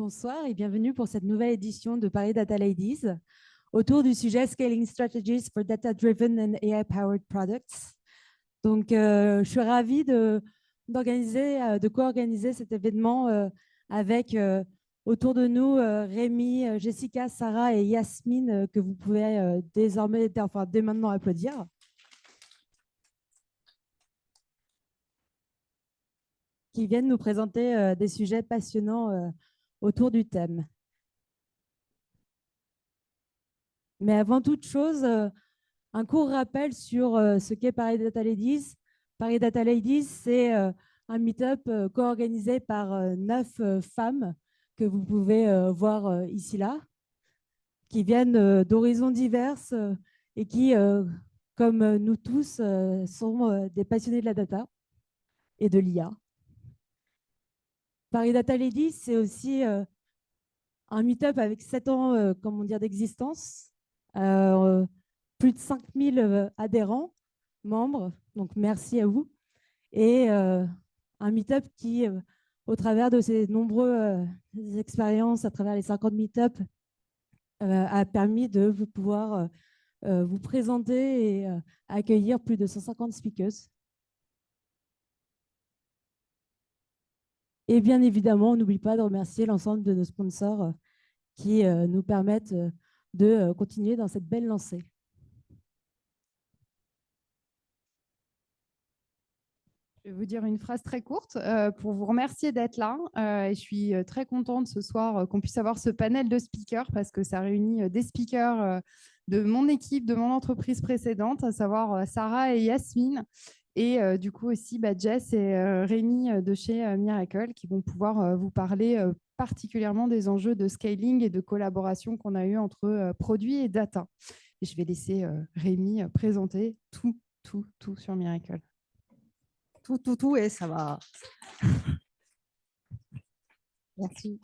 Bonsoir et bienvenue pour cette nouvelle édition de Paris Data Ladies autour du sujet Scaling Strategies for Data-Driven and AI-Powered Products. Donc, je suis ravie de co-organiser cet événement avec autour de nous Rémi, Jessica, Sarah et Yasmine que vous pouvez désormais, enfin dès maintenant applaudir. Qui viennent nous présenter des sujets passionnants autour du thème. Mais avant toute chose, un court rappel sur ce qu'est Paris Data Ladies. Paris Data Ladies, c'est un meet-up co-organisé par 9 femmes que vous pouvez voir ici là, qui viennent d'horizons divers et qui, comme nous tous, sont des passionnés de la data et de l'IA. Paris Data Ladies, c'est aussi un meet-up avec 7 ans d'existence. Plus de 5000 adhérents, membres, donc merci à vous. Et un meet-up qui, au travers de ces nombreuses expériences, à travers les 50 meet-up, a permis de vous pouvoir vous présenter et accueillir plus de 150 speakers. Et bien évidemment, on n'oublie pas de remercier l'ensemble de nos sponsors qui nous permettent de continuer dans cette belle lancée. Je vais vous dire une phrase très courte pour vous remercier d'être là. Et je suis très contente ce soir qu'on puisse avoir ce panel de speakers parce que ça réunit des speakers de mon équipe, de mon entreprise précédente, à savoir Sarah et Yasmine. Et du coup aussi Jess et Rémi de chez Miracle qui vont pouvoir vous parler particulièrement des enjeux de scaling et de collaboration qu'on a eu entre produits et data. Et je vais laisser Rémi présenter tout sur Miracle. Tout et ça va. Merci.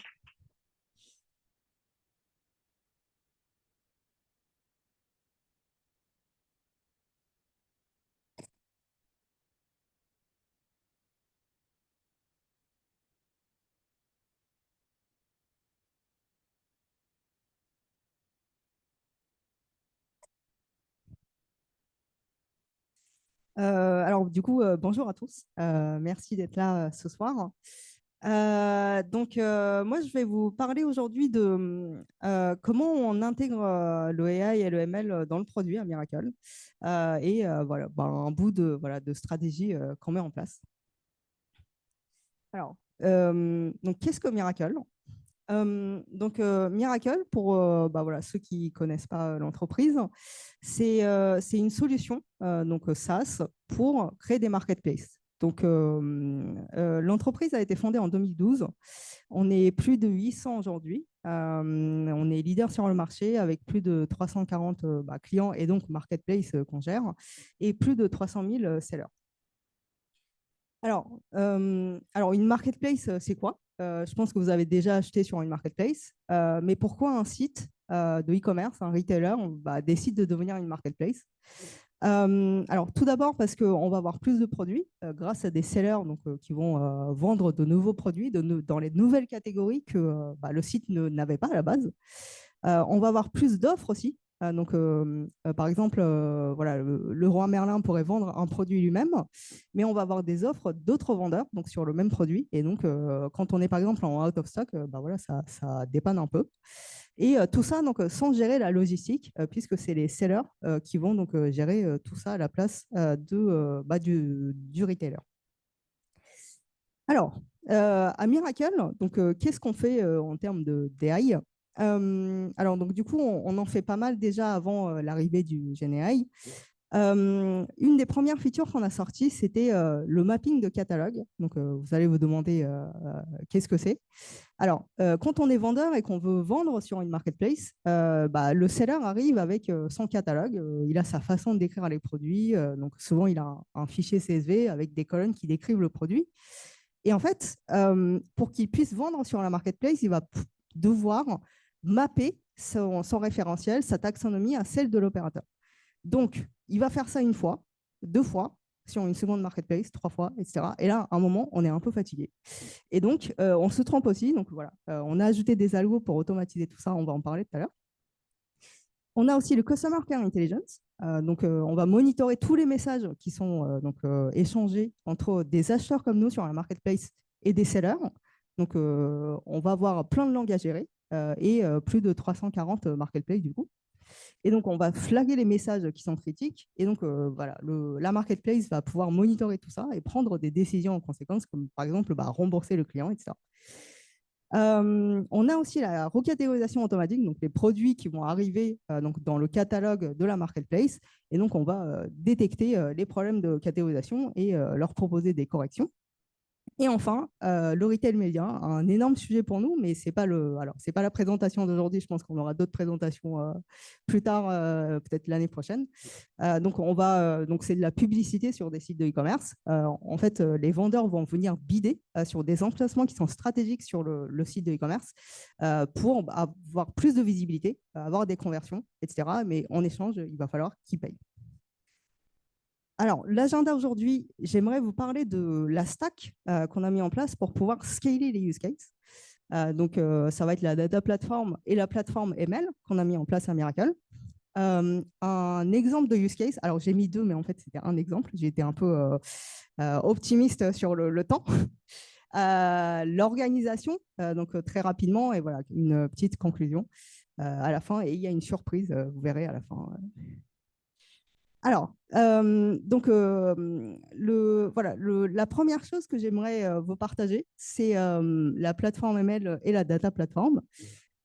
Alors, du coup, bonjour à tous. Merci d'être là ce soir. Moi, je vais vous parler aujourd'hui de comment on intègre le AI et le ML dans le produit à Miracle voilà, un bout de stratégie qu'on met en place. Alors, donc, qu'est-ce que Miracle? Miracle, pour voilà, ceux qui ne connaissent pas l'entreprise, c'est une solution SaaS pour créer des marketplaces. Donc, l'entreprise a été fondée en 2012. On est plus de 800 aujourd'hui. On est leader sur le marché avec plus de 340 clients et donc marketplace qu'on gère et plus de 300 000 sellers. Alors, une marketplace, c'est quoi? Je pense que vous avez déjà acheté sur une marketplace, mais pourquoi un site de e-commerce, un retailer, décide de devenir une marketplace? Alors, tout d'abord, parce qu'on va avoir plus de produits grâce à des sellers qui vont vendre de nouveaux produits dans les nouvelles catégories que le site n'avait pas à la base. On va avoir plus d'offres aussi. Par exemple, voilà, le roi Merlin pourrait vendre un produit lui-même, mais on va avoir des offres d'autres vendeurs donc sur le même produit. Et donc, quand on est par exemple en out of stock, voilà, ça dépanne un peu. Et tout ça sans gérer la logistique, puisque c'est les sellers qui vont gérer tout ça à la place du retailer. Alors, à Miracle, qu'est-ce qu'on fait en termes d'AI? Alors, du coup, on en fait pas mal déjà avant l'arrivée du GenAI. Une des premières features qu'on a sorties, c'était le mapping de catalogue. Donc, vous allez vous demander qu'est-ce que c'est. Alors, quand on est vendeur et qu'on veut vendre sur une marketplace, le seller arrive avec son catalogue. Il a sa façon de décrire les produits. Donc, souvent, il a un fichier CSV avec des colonnes qui décrivent le produit. Et en fait, pour qu'il puisse vendre sur la marketplace, il va devoir mapper son référentiel, sa taxonomie à celle de l'opérateur. Donc, il va faire ça une fois, deux fois, sur une seconde marketplace 3 fois, etc. Et là, à un moment, on est un peu fatigué. Et donc, on se trompe aussi. Donc, voilà, on a ajouté des algos pour automatiser tout ça. On va en parler tout à l'heure. On a aussi le Customer Care Intelligence. Donc, on va monitorer tous les messages qui sont échangés entre des acheteurs comme nous sur un marketplace et des sellers. Donc, on va avoir plein de langues à gérer et plus de 340 marketplaces du coup. Et donc, on va flaguer les messages qui sont critiques. Et donc, voilà, la marketplace va pouvoir monitorer tout ça et prendre des décisions en conséquence, comme par exemple rembourser le client, etc. On a aussi la recatégorisation automatique, donc les produits qui vont arriver donc dans le catalogue de la marketplace. Et donc, on va détecter les problèmes de catégorisation et leur proposer des corrections. Et enfin, le retail média, un énorme sujet pour nous, mais ce n'est pas, pas la présentation d'aujourd'hui. Je pense qu'on aura d'autres présentations plus tard, peut-être l'année prochaine. Donc, c'est de la publicité sur des sites de e-commerce. En fait, les vendeurs vont venir bider sur des emplacements qui sont stratégiques sur le site de e-commerce pour avoir plus de visibilité, avoir des conversions, etc. Mais en échange, il va falloir qu'ils payent. Alors, l'agenda aujourd'hui, j'aimerais vous parler de la stack qu'on a mis en place pour pouvoir scaler les use cases. Ça va être la data platform et la plateforme ML qu'on a mis en place à Miracle. Un exemple de use case, alors j'ai mis 2, mais en fait, c'était un exemple. J'ai été un peu optimiste sur le temps. L'organisation, donc très rapidement, et voilà, une petite conclusion à la fin. Et il y a une surprise, vous verrez à la fin. Alors, la première chose que j'aimerais vous partager, c'est la plateforme ML et la data platform.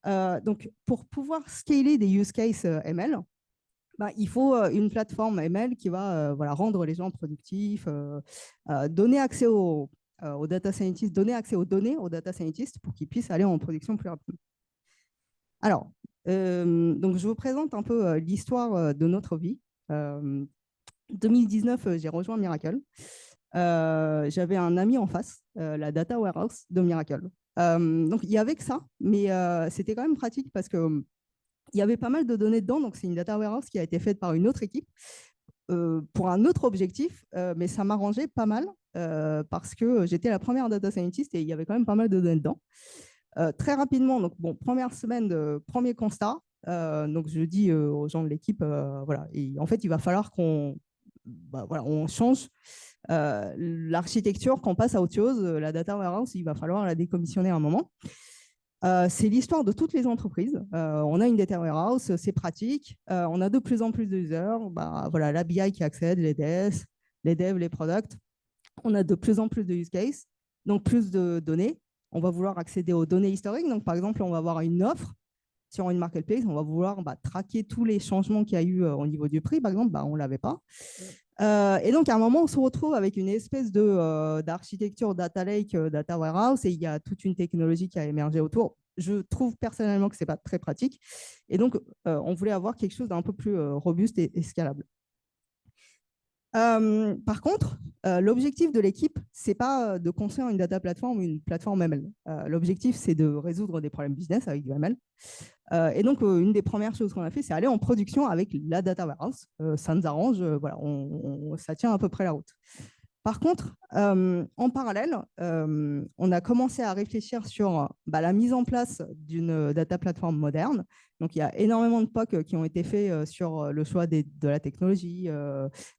Donc, pour pouvoir scaler des use cases ML, il faut une plateforme ML qui va rendre les gens productifs, donner accès aux data scientists, donner accès aux données aux data scientists pour qu'ils puissent aller en production plus rapidement. Alors, donc je vous présente un peu l'histoire de notre vie. 2019, j'ai rejoint Miracle. J'avais un ami en face, la data warehouse de Miracle. Donc, il y avait que ça, mais c'était quand même pratique parce qu'il y avait pas mal de données dedans. Donc, c'est une data warehouse qui a été faite par une autre équipe pour un autre objectif, mais ça m'arrangeait pas mal parce que j'étais la première data scientist et il y avait quand même pas mal de données dedans. Très rapidement, donc, première semaine de premier constat. Donc, je dis aux gens de l'équipe, en fait, il va falloir qu'on on change l'architecture, qu'on passe à autre chose. La data warehouse, il va falloir la décommissionner à un moment. C'est l'histoire de toutes les entreprises. On a une data warehouse, c'est pratique. On a de plus en plus de users. La BI qui accède, les DS, les devs, les products. On a de plus en plus de use cases, donc plus de données. On va vouloir accéder aux données historiques. Donc, par exemple, on va avoir une offre sur une marketplace, on va vouloir traquer tous les changements qu'il y a eu au niveau du prix, par exemple, on ne l'avait pas. Et donc, à un moment, on se retrouve avec une espèce d'architecture data lake, data warehouse, et il y a toute une technologie qui a émergé autour. Je trouve personnellement que ce n'est pas très pratique. Et donc, on voulait avoir quelque chose d'un peu plus robuste et scalable. Par contre, l'objectif de l'équipe, ce n'est pas de construire une data platform ou une plateforme ML. L'objectif, c'est de résoudre des problèmes business avec du ML. Et donc, une des premières choses qu'on a fait, c'est aller en production avec la data warehouse. Ça nous arrange, ça tient à peu près la route. Par contre, en parallèle, on a commencé à réfléchir sur la mise en place d'une data platform moderne. Donc, il y a énormément de POC qui ont été faits sur le choix de la technologie,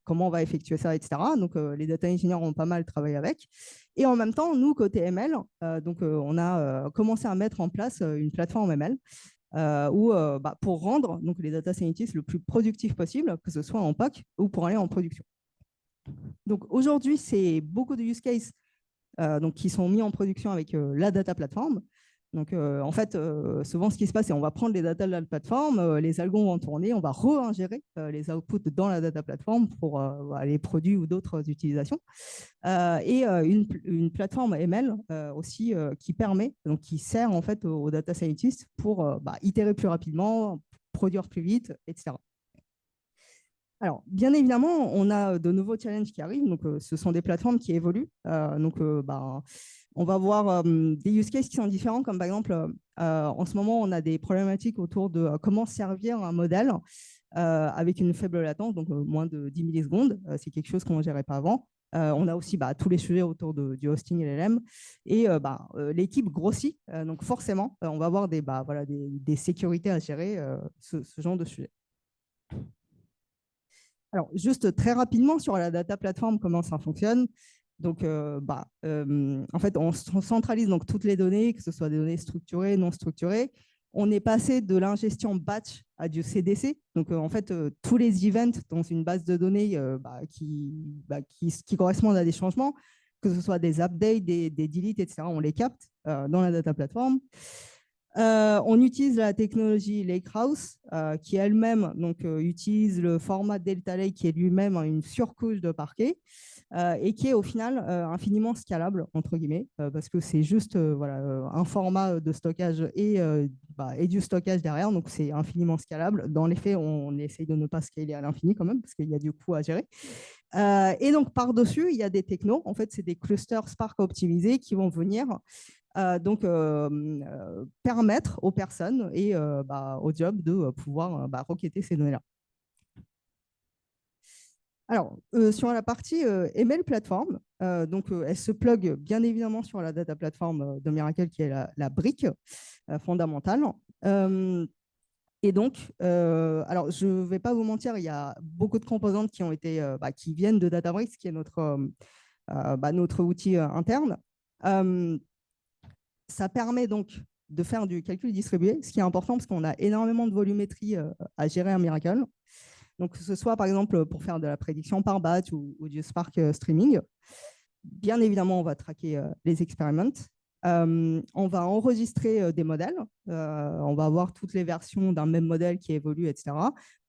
comment on va effectuer ça, etc. Donc, les data engineers ont pas mal travaillé avec. Et en même temps, nous, côté ML, on a commencé à mettre en place une plateforme ML pour rendre donc, les data scientists le plus productifs possible, que ce soit en POC ou pour aller en production. Donc aujourd'hui, c'est beaucoup de use cases qui sont mis en production avec la data platform. Donc en fait, souvent ce qui se passe, c'est qu'on va prendre les data de la plateforme, les algos vont tourner, on va re-ingérer les outputs dans la data platform pour les produits ou d'autres utilisations. Et une plateforme ML aussi qui permet, donc qui sert en fait aux data scientists pour itérer plus rapidement, produire plus vite, etc. Alors, bien évidemment, on a de nouveaux challenges qui arrivent. Donc, ce sont des plateformes qui évoluent. On va voir des use cases qui sont différents, comme par exemple, en ce moment, on a des problématiques autour de comment servir un modèle avec une faible latence, donc moins de 10 millisecondes. C'est quelque chose qu'on ne gérait pas avant. On a aussi tous les sujets autour du hosting LLM. Et l'équipe grossit. Donc forcément, on va avoir des sécurités à gérer, ce genre de sujet. Alors, juste très rapidement sur la data platform, comment ça fonctionne. Donc, en fait, on centralise donc toutes les données, que ce soit des données structurées, non structurées. On est passé de l'ingestion batch à du CDC. Donc, en fait, tous les events dans une base de données qui correspondent à des changements, que ce soit des updates, des deletes, etc., on les capte dans la data platform. On utilise la technologie Lakehouse, qui elle-même utilise le format Delta Lake, qui est lui-même une surcouche de parquet, et qui est au final infiniment scalable, entre guillemets, parce que c'est juste un format de stockage et du stockage derrière, donc c'est infiniment scalable. Dans les faits, on essaye de ne pas scaler à l'infini quand même, parce qu'il y a du coût à gérer. Et donc, par-dessus, il y a des technos. En fait, c'est des clusters Spark optimisés qui vont venir permettre aux personnes et au job de pouvoir requêter ces données-là. Alors, sur la partie ML Platform, elle se plug bien évidemment sur la data platform de Miracle, qui est la brique fondamentale. Et donc, alors je ne vais pas vous mentir, il y a beaucoup de composantes qui ont été, qui viennent de Databricks, qui est notre outil interne. Ça permet donc de faire du calcul distribué, ce qui est important parce qu'on a énormément de volumétrie à gérer à Miracle. Donc, que ce soit par exemple pour faire de la prédiction par batch ou du Spark streaming. Bien évidemment, on va traquer les experiments. On va enregistrer des modèles. On va avoir toutes les versions d'un même modèle qui évolue, etc.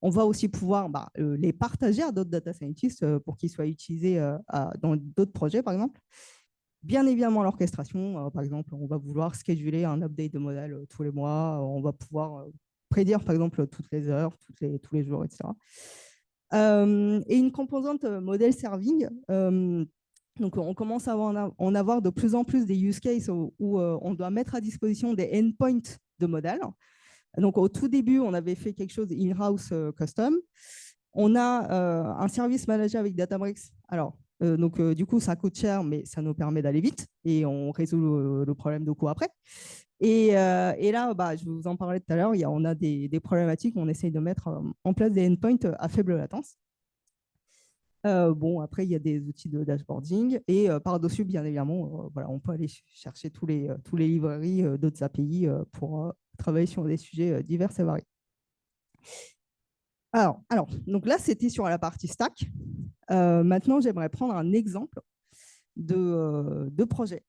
On va aussi pouvoir les partager à d'autres data scientists pour qu'ils soient utilisés dans d'autres projets, par exemple. Bien évidemment, l'orchestration, par exemple, on va vouloir scheduler un update de modèle tous les mois. On va pouvoir prédire, par exemple, toutes les heures, tous les jours, etc. Et une composante modèle serving. Donc, on commence à en avoir de plus en plus des use cases où on doit mettre à disposition des endpoints de modèles. Donc, au tout début, on avait fait quelque chose in-house custom. On a un service managé avec Databricks. Alors, du coup, ça coûte cher, mais ça nous permet d'aller vite et on résout le problème de coût après. Et là, je vous en parlais tout à l'heure, on a des problématiques. On essaye de mettre en place des endpoints à faible latence. Après, il y a des outils de dashboarding et par-dessus, bien évidemment, on peut aller chercher tous les librairies d'autres API pour travailler sur des sujets divers et variés. Alors, donc là, c'était sur la partie stack. Maintenant, j'aimerais prendre un exemple de projet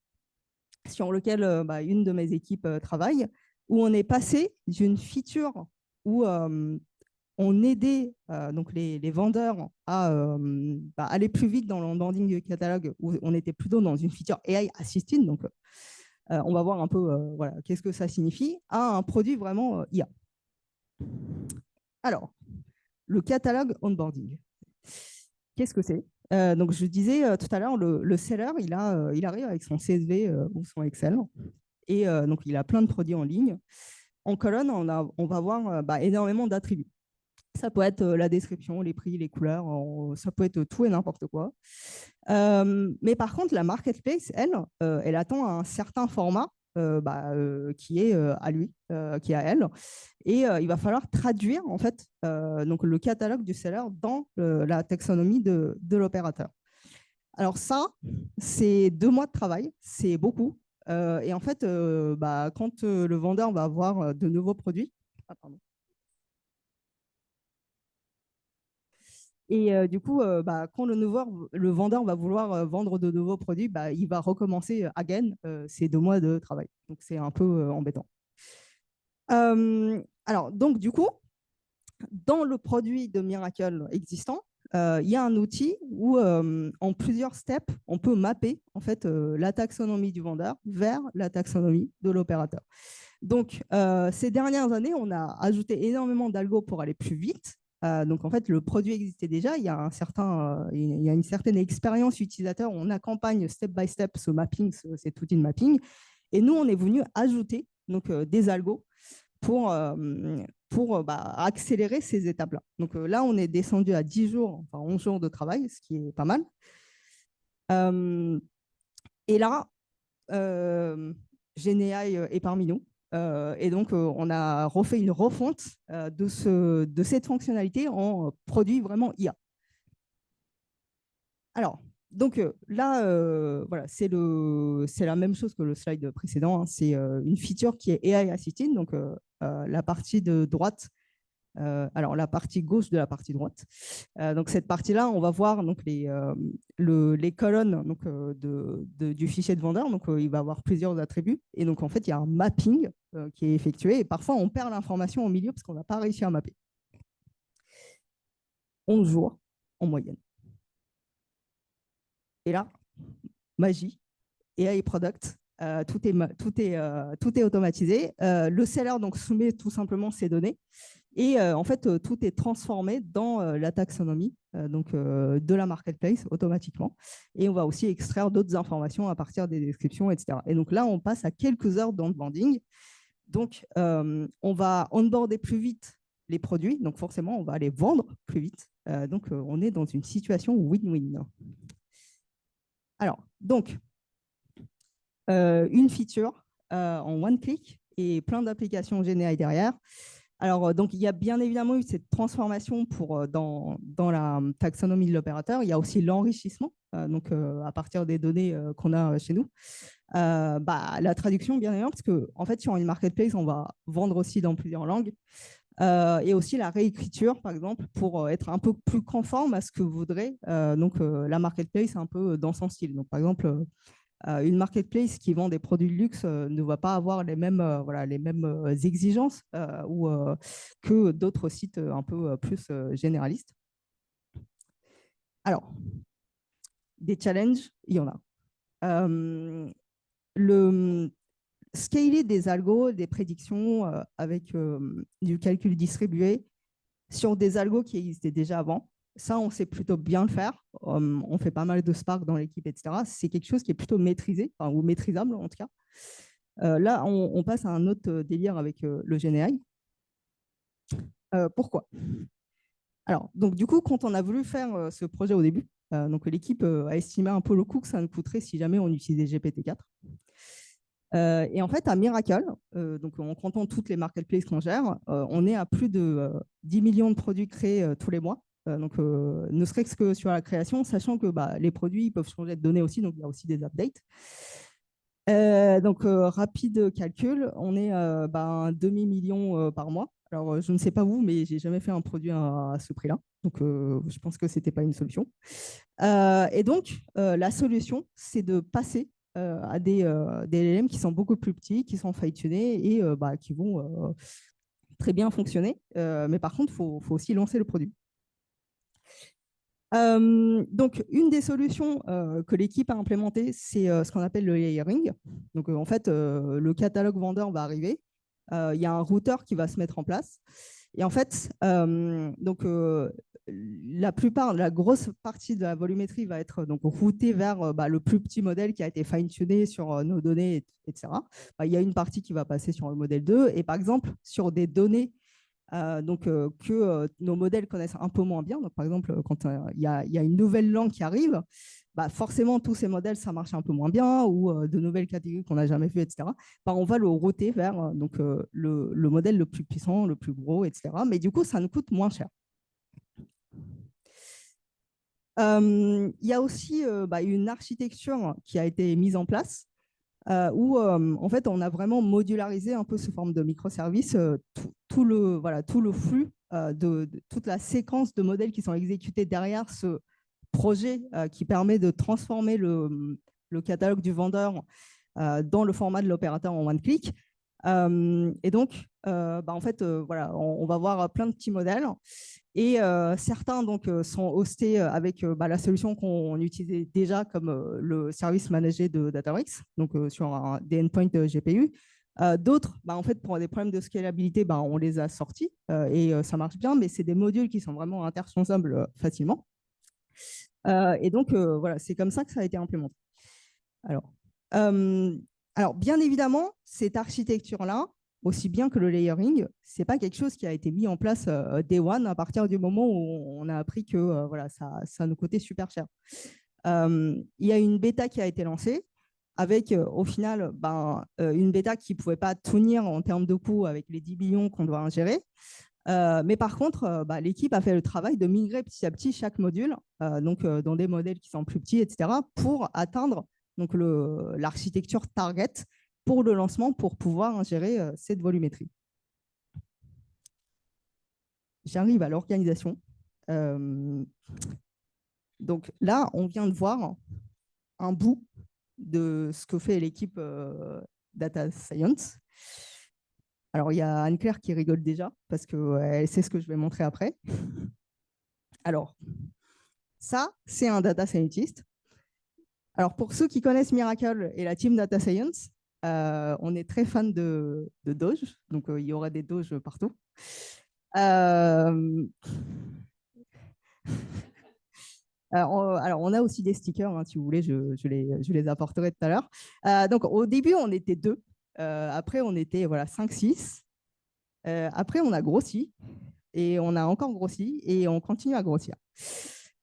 sur lequel une de mes équipes travaille, où on est passé d'une feature où on aidait donc les vendeurs à aller plus vite dans l'onboarding du catalogue, où on était plutôt dans une feature AI assisted. Donc, on va voir un peu qu'est-ce que ça signifie, à un produit vraiment IA. Alors, le catalogue onboarding. Qu'est-ce que c'est? Donc, je disais tout à l'heure, le seller, il arrive avec son CSV ou son Excel. Et donc, il a plein de produits en ligne. En colonne, on va voir énormément d'attributs. Ça peut être la description, les prix, les couleurs, ça peut être tout et n'importe quoi. Mais par contre, la marketplace, elle attend un certain format qui est à lui, qui est à elle. Et il va falloir traduire en fait donc le catalogue du seller dans la taxonomie de l'opérateur. Alors ça, c'est 2 mois de travail, c'est beaucoup. Et en fait, quand le vendeur va avoir de nouveaux produits, et du coup, quand le vendeur va vouloir vendre de nouveaux produits, il va recommencer again ces 2 mois de travail. Donc, c'est un peu embêtant. Alors, donc, du coup, dans le produit de Miracle existant, il y a un outil où, en plusieurs steps, on peut mapper en fait, la taxonomie du vendeur vers la taxonomie de l'opérateur. Donc, ces dernières années, on a ajouté énormément d'algo pour aller plus vite. Donc, en fait, le produit existait déjà. Il y a une certaine expérience utilisateur. On accompagne step by step ce mapping, cet outil de mapping. Et nous, on est venu ajouter donc, des algos pour pour accélérer ces étapes-là. Donc là, on est descendu à 10 jours, enfin 11 jours de travail, ce qui est pas mal. Et là, GenAI est parmi nous. Et donc, on a refait une refonte de cette fonctionnalité en produit vraiment IA. Alors, donc là, voilà, c'est la même chose que le slide précédent, hein. C'est une feature qui est AI Assisted, donc la partie de droite, alors la partie gauche de la partie droite. Donc cette partie-là, on va voir donc, les colonnes donc, du fichier de vendeur. Donc il va avoir plusieurs attributs. Et donc en fait, il y a un mapping qui est effectué. Et parfois, on perd l'information au milieu parce qu'on n'a pas réussi à mapper. 11 jours en moyenne. Et là, magie, AI Product, tout est automatisé. Le seller donc, soumet tout simplement ses données. Et en fait, tout est transformé dans la taxonomie donc, de la marketplace automatiquement. Et on va aussi extraire d'autres informations à partir des descriptions, etc. Et donc là, on passe à quelques heures d'onboarding. Donc, on va onboarder plus vite les produits. Donc, forcément, on va les vendre plus vite. Donc, on est dans une situation win-win. Alors, donc, une feature en one click et plein d'applications GenAI derrière. Alors, donc, il y a bien évidemment eu cette transformation dans la taxonomie de l'opérateur. Il y a aussi l'enrichissement, donc à partir des données qu'on a chez nous. La traduction, bien évidemment, parce qu'en fait, sur une marketplace, on va vendre aussi dans plusieurs langues. Et aussi la réécriture, par exemple, pour être un peu plus conforme à ce que voudrait la marketplace un peu dans son style. Donc, par exemple, une marketplace qui vend des produits de luxe ne va pas avoir les mêmes exigences que d'autres sites un peu plus généralistes. Alors, des challenges, il y en a. Le scaler des algos, des prédictions avec du calcul distribué sur des algos qui existaient déjà avant, ça, on sait plutôt bien le faire. On fait pas mal de Spark dans l'équipe, etc. C'est quelque chose qui est plutôt maîtrisé, ou maîtrisable en tout cas. Là, on passe à un autre délire avec le GenAI. Pourquoi? Alors, donc du coup, quand on a voulu faire ce projet au début, donc l'équipe a estimé un peu le coût que ça nous coûterait si jamais on utilisait GPT-4. Et en fait, à Miracle, donc en comptant toutes les marketplaces qu'on gère, on est à plus de 10 millions de produits créés tous les mois. Donc, ne serait-ce que sur la création, sachant que les produits peuvent changer de données aussi, donc il y a aussi des updates. Donc, rapide calcul, on est un demi-million par mois. Alors, je ne sais pas vous, mais je n'ai jamais fait un produit à ce prix-là. Donc, je pense que ce n'était pas une solution. Et donc, la solution, c'est de passer à des LLM qui sont beaucoup plus petits, qui sont fine-tunés et qui vont très bien fonctionner. Mais par contre, il faut aussi lancer le produit. Donc, une des solutions que l'équipe a implémentées, c'est ce qu'on appelle le layering. Donc, en fait, le catalogue vendeur va arriver. Il y a un routeur qui va se mettre en place. Et en fait, la grosse partie de la volumétrie va être donc routée vers le plus petit modèle qui a été fine-tuné sur nos données, etc. Il y a une partie qui va passer sur le modèle 2. Et par exemple, sur des données que nos modèles connaissent un peu moins bien. Donc, par exemple, quand il y a une nouvelle langue qui arrive, forcément, tous ces modèles, ça marche un peu moins bien, ou de nouvelles catégories qu'on n'a jamais vues, etc. On va le router vers le modèle le plus puissant, le plus gros, etc. Mais du coup, ça nous coûte moins cher. Il y a aussi une architecture qui a été mise en place où en fait, on a vraiment modularisé un peu sous forme de microservices tout le flux de toute la séquence de modèles qui sont exécutés derrière ce projet qui permet de transformer le catalogue du vendeur dans le format de l'opérateur en one click. Et donc, en fait, on va voir plein de petits modèles. Et certains donc, sont hostés avec la solution qu'on utilisait déjà comme le service managé de Databricks, donc sur des endpoints GPU. D'autres, en fait, pour des problèmes de scalabilité, on les a sortis et ça marche bien, mais c'est des modules qui sont vraiment interchangeables facilement. Et donc, voilà, c'est comme ça que ça a été implémenté. Alors, bien évidemment, cette architecture-là, aussi bien que le layering, ce n'est pas quelque chose qui a été mis en place day one à partir du moment où on a appris que voilà, ça nous coûtait super cher. Il y a une bêta qui a été lancée avec au final une bêta qui ne pouvait pas tout tenir en termes de coûts avec les 10 millions qu'on doit ingérer. Mais par contre, l'équipe a fait le travail de migrer petit à petit chaque module, dans des modèles qui sont plus petits, etc., pour atteindre l'architecture target pour le lancement, pour pouvoir ingérer cette volumétrie. J'arrive à l'organisation. Donc là, on vient de voir un bout de ce que fait l'équipe Data Science. Alors, il y a Anne-Claire qui rigole déjà parce qu'elle sait ce que je vais montrer après. Alors, ça, c'est un data scientist. Alors, pour ceux qui connaissent Miracle et la team Data Science, on est très fan de Doge, donc il y aura des Doges partout. Alors, on a aussi des stickers, hein, si vous voulez, je les apporterai tout à l'heure. Donc, au début, on était 2. Après, on était 5, 6. Après, on a grossi. Et on a encore grossi. Et on continue à grossir.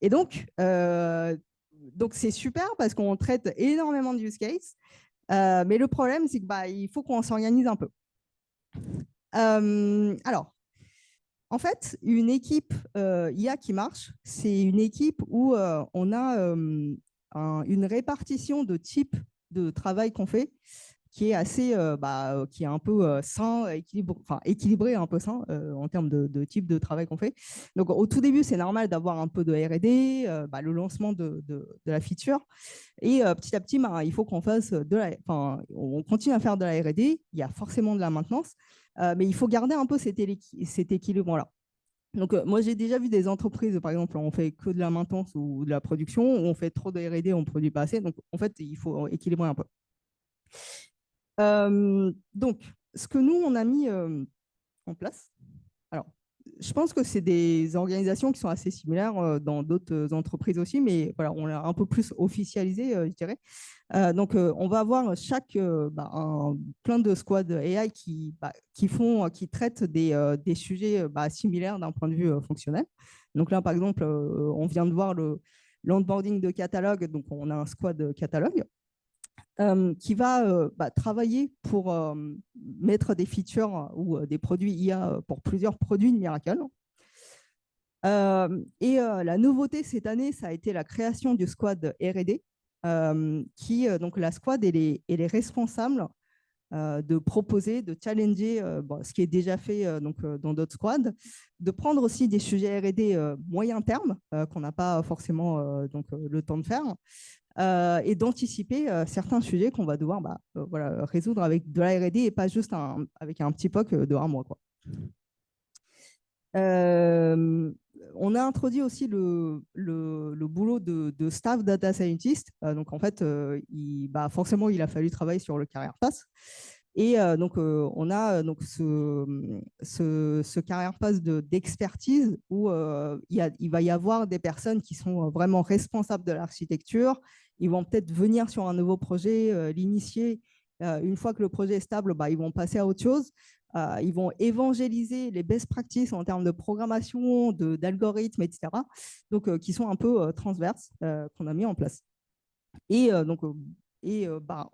Et donc c'est super parce qu'on traite énormément de use cases. Mais le problème, c'est qu'il faut qu'on s'organise un peu. Alors, en fait, une équipe IA qui marche, c'est une équipe où on a une répartition de types de travail qu'on fait qui est assez, qui est un peu sain, équilibré, un peu sain en termes de type de travail qu'on fait. Donc, au tout début, c'est normal d'avoir un peu de R&D, le lancement de la feature. Et petit à petit, il faut qu'on fasse on continue à faire de la R&D. Il y a forcément de la maintenance, mais il faut garder un peu cet équilibre-là. Donc, moi, j'ai déjà vu des entreprises, par exemple, on fait que de la maintenance ou de la production, où on fait trop de R&D, on ne produit pas assez. Donc, en fait, il faut équilibrer un peu. Donc, ce que nous, on a mis en place, alors, je pense que c'est des organisations qui sont assez similaires dans d'autres entreprises aussi, mais voilà, on l'a un peu plus officialisé, je dirais. Donc, on va avoir plein de squads AI qui traitent des sujets similaires d'un point de vue fonctionnel. Donc là, par exemple, on vient de voir l'onboarding de catalogue, donc on a un squad catalogue. Qui va travailler pour mettre des features ou des produits IA pour plusieurs produits de Miracle. La nouveauté cette année, ça a été la création du squad R&D, donc la squad elle est responsable de proposer, de challenger ce qui est déjà fait dans d'autres squads, de prendre aussi des sujets R&D moyen terme qu'on n'a pas forcément le temps de faire, et d'anticiper certains sujets qu'on va devoir résoudre avec de la R&D et pas juste avec un petit POC de 1 mois, quoi. On a introduit aussi le boulot de staff data scientist. Donc, en fait, forcément, il a fallu travailler sur le career path. Et on a ce career path d'expertise où il va y avoir des personnes qui sont vraiment responsables de l'architecture. Ils vont peut-être venir sur un nouveau projet, l'initier. Une fois que le projet est stable, ils vont passer à autre chose. Ils vont évangéliser les best practices en termes de programmation, d'algorithmes, etc. Donc, qui sont un peu transverses, qu'on a mis en place. Et en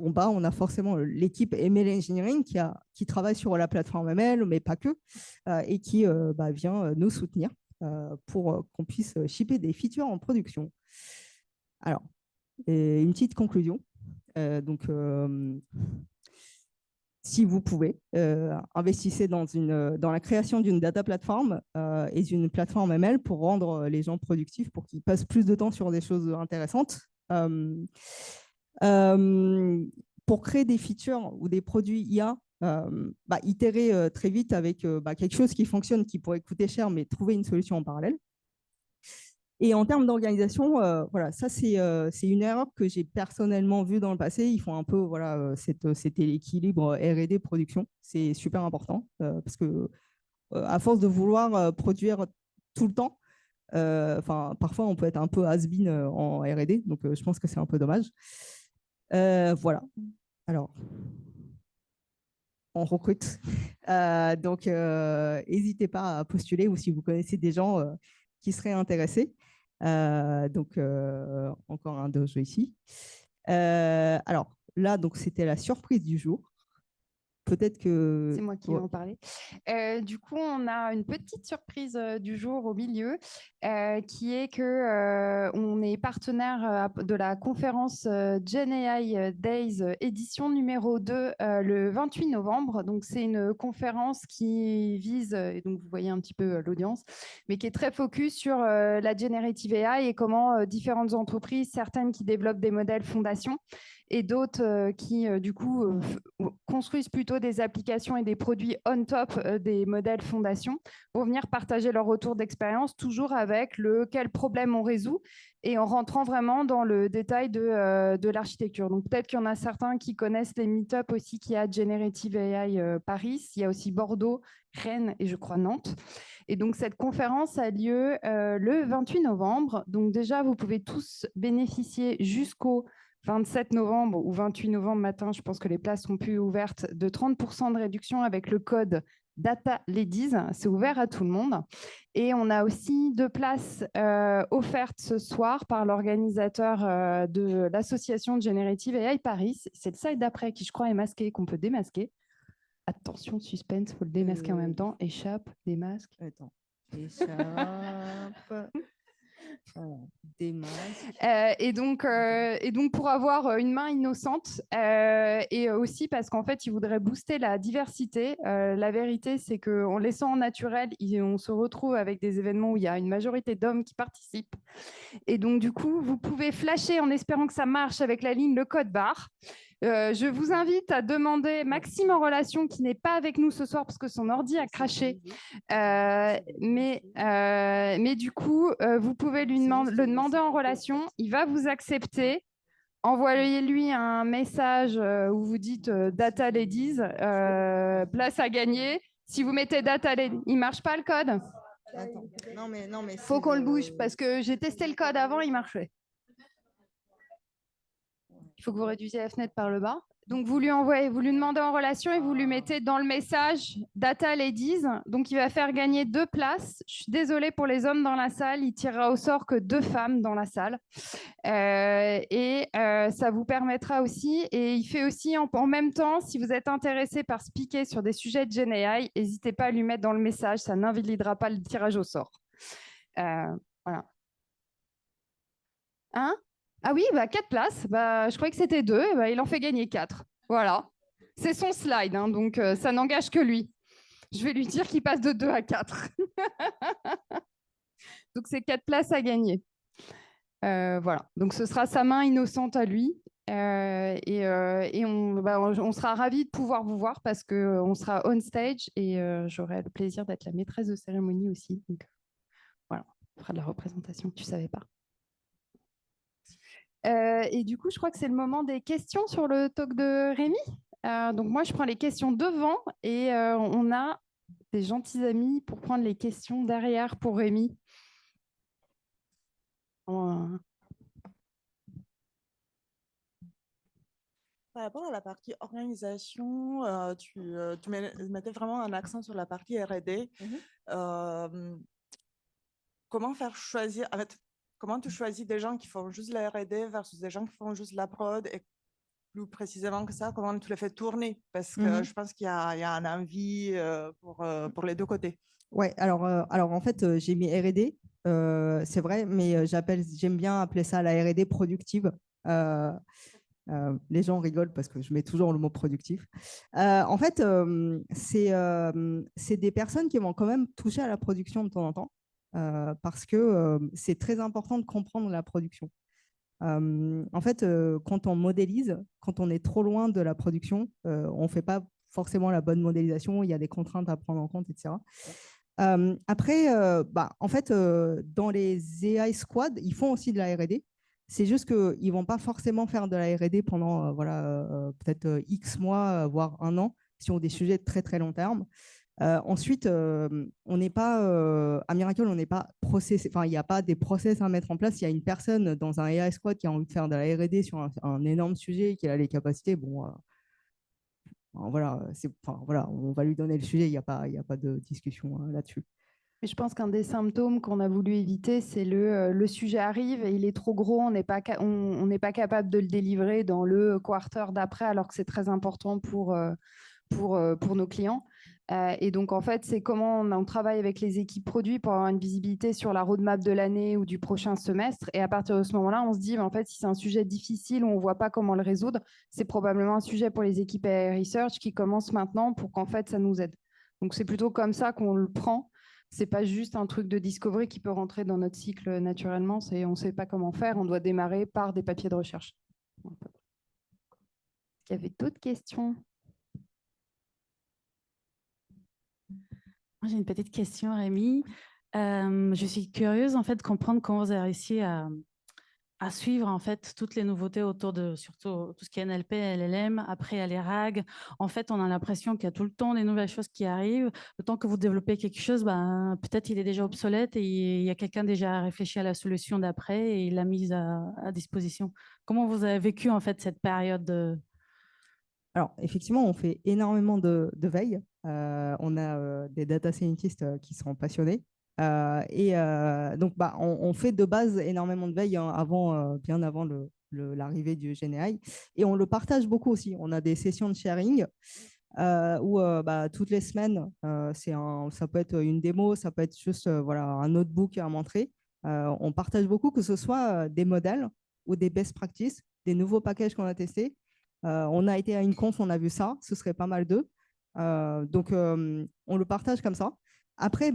bas, on a forcément l'équipe ML Engineering qui travaille sur la plateforme ML, mais pas que, et qui vient nous soutenir pour qu'on puisse shipper des features en production. Alors, une petite conclusion. Si vous pouvez, investissez dans la création d'une data platform et d'une plateforme ML pour rendre les gens productifs, pour qu'ils passent plus de temps sur des choses intéressantes. Pour créer des features ou des produits IA, itérer très vite avec quelque chose qui fonctionne, qui pourrait coûter cher, mais trouver une solution en parallèle. Et en termes d'organisation, ça, c'est une erreur que j'ai personnellement vue dans le passé. Ils font un peu cet équilibre R&D production. C'est super important parce que à force de vouloir produire tout le temps, parfois, on peut être un peu has-been en R&D. Donc, je pense que c'est un peu dommage. Voilà. Alors, on recrute. Donc, n'hésitez pas à postuler ou si vous connaissez des gens qui seraient intéressés. Donc, encore un dojo ici. Alors, là, donc, c'était la surprise du jour. Peut-être que... C'est moi qui vais en parler. Du coup, on a une petite surprise du jour au milieu, qui est que on est partenaire de la conférence Gen AI Days édition numéro 2 le 28 novembre. Donc, c'est une conférence qui vise, et donc vous voyez un petit peu l'audience, mais qui est très focus sur la generative AI et comment différentes entreprises, certaines qui développent des modèles fondation, et d'autres qui, du coup, construisent plutôt des applications et des produits on top des modèles fondation, vont venir partager leur retour d'expérience, toujours avec le quel problème on résout et en rentrant vraiment dans le détail de l'architecture. Donc, peut-être qu'il y en a certains qui connaissent les meet-up aussi qu'il y a Generative AI Paris. Il y a aussi Bordeaux, Rennes et je crois Nantes. Et donc, cette conférence a lieu le 28 novembre. Donc, déjà, vous pouvez tous bénéficier jusqu'au 27 novembre ou 28 novembre matin, je pense que les places sont plus ouvertes, de 30% de réduction avec le code Data Ladies. C'est ouvert à tout le monde. Et on a aussi 2 places offertes ce soir par l'organisateur de l'association Generative AI Paris. C'est le site d'après qui, je crois, est masqué, qu'on peut démasquer. Attention, suspense, il faut le démasquer en même temps. Échappe, démasque. Attends. Échappe. Voilà. Démasque. Et donc, pour avoir une main innocente et aussi parce qu'en fait, ils voudraient booster la diversité. La vérité, c'est qu'en laissant en naturel, on se retrouve avec des événements où il y a une majorité d'hommes qui participent. Et donc, du coup, vous pouvez flasher en espérant que ça marche avec la ligne le code barre. Je vous invite à demander Maxime en relation, qui n'est pas avec nous ce soir parce que son ordi a craché. Mais du coup, vous pouvez le demander en relation. Il va vous accepter. Envoyez-lui un message où vous dites Data Ladies, place à gagner. Si vous mettez Data Ladies, il ne marche pas le code? Attends. Non, mais Faut qu'on le bouge parce que j'ai testé le code avant, il marchait. Il faut que vous réduisiez la fenêtre par le bas. Donc, vous lui demandez en relation et vous lui mettez dans le message Data Ladies. Donc, il va faire gagner 2 places. Je suis désolée pour les hommes dans la salle. Il tirera au sort que 2 femmes dans la salle. Ça vous permettra aussi. Et il fait aussi en même temps, si vous êtes intéressé par speaker sur des sujets de Gen AI, n'hésitez pas à lui mettre dans le message. Ça n'invalidera pas le tirage au sort. Voilà. Hein? Ah oui, 4 places. Je croyais que c'était 2. Il en fait gagner 4. Voilà. C'est son slide, hein, donc ça n'engage que lui. Je vais lui dire qu'il passe de 2 à 4. Donc, c'est 4 places à gagner. Voilà. Donc, ce sera sa main innocente à lui. On sera ravis de pouvoir vous voir parce qu'on sera on stage et j'aurai le plaisir d'être la maîtresse de cérémonie aussi. Donc, voilà, on fera de la représentation. Tu ne savais pas. Et du coup, je crois que c'est le moment des questions sur le talk de Rémi. Donc moi, je prends les questions devant et on a des gentils amis pour prendre les questions derrière pour Rémi. Par rapport à la partie organisation, tu mettais vraiment un accent sur la partie R&D. Comment faire choisir, en fait, comment tu choisis des gens qui font juste la R&D versus des gens qui font juste la prod et plus précisément que ça, comment tu les fais tourner? Parce que je pense qu'il y a un envie pour les deux côtés. Ouais, alors en fait, j'ai mis R&D, c'est vrai, mais j'aime bien appeler ça la R&D productive. Les gens rigolent parce que je mets toujours le mot productif. En fait, c'est des personnes qui vont quand même toucher à la production de temps en temps parce que c'est très important de comprendre la production. En fait, quand on modélise, quand on est trop loin de la production, on ne fait pas forcément la bonne modélisation, il y a des contraintes à prendre en compte, etc. Après, en fait, dans les AI squads, ils font aussi de la R&D. C'est juste qu'ils ne vont pas forcément faire de la R&D pendant peut-être X mois, voire 1 an, si on a des sujets de très, très long terme. Ensuite, on n'est pas, à Miracle, on n'est pas processé, enfin, il n'y a pas des process à mettre en place. Il y a une personne dans un AI squad qui a envie de faire de la R&D sur un énorme sujet, qui a les capacités. Bon, Voilà, voilà, on va lui donner le sujet, il n'y a pas de discussion là-dessus. Mais je pense qu'un des symptômes qu'on a voulu éviter, c'est le sujet arrive et il est trop gros, on n'est pas capable de le délivrer dans le quarter d'après, alors que c'est très important pour nos clients. Et donc, en fait, c'est comment on travaille avec les équipes produits pour avoir une visibilité sur la roadmap de l'année ou du prochain semestre. Et à partir de ce moment-là, on se dit, en fait, si c'est un sujet difficile où on ne voit pas comment le résoudre, c'est probablement un sujet pour les équipes research qui commencent maintenant pour qu'en fait, ça nous aide. Donc, c'est plutôt comme ça qu'on le prend. C'est pas juste un truc de discovery qui peut rentrer dans notre cycle naturellement. On ne sait pas comment faire. On doit démarrer par des papiers de recherche. Est-ce qu'il y avait d'autres questions? J'ai une petite question, Rémi. Je suis curieuse en fait de comprendre comment vous avez réussi à suivre en fait toutes les nouveautés autour de surtout tout ce qui est NLP, LLM. Après, il y a les RAG. En fait, on a l'impression qu'il y a tout le temps des nouvelles choses qui arrivent. Le temps que vous développez quelque chose, ben, peut-être il est déjà obsolète et il y a quelqu'un déjà réfléchi à la solution d'après et il l'a mise à disposition. Comment vous avez vécu en fait cette période Alors, effectivement, on fait énormément de veille. On a des data scientists qui sont passionnés. Donc, on fait de base énormément de veille bien avant l'arrivée du GenAI. Et on le partage beaucoup aussi. On a des sessions de sharing où toutes les semaines, ça peut être une démo, ça peut être juste voilà, un notebook à montrer. On partage beaucoup, que ce soit des modèles ou des best practices, des nouveaux packages qu'on a testés. On a été à une conf, on a vu ça, ce serait pas mal d'eux. Donc, on le partage comme ça. Après,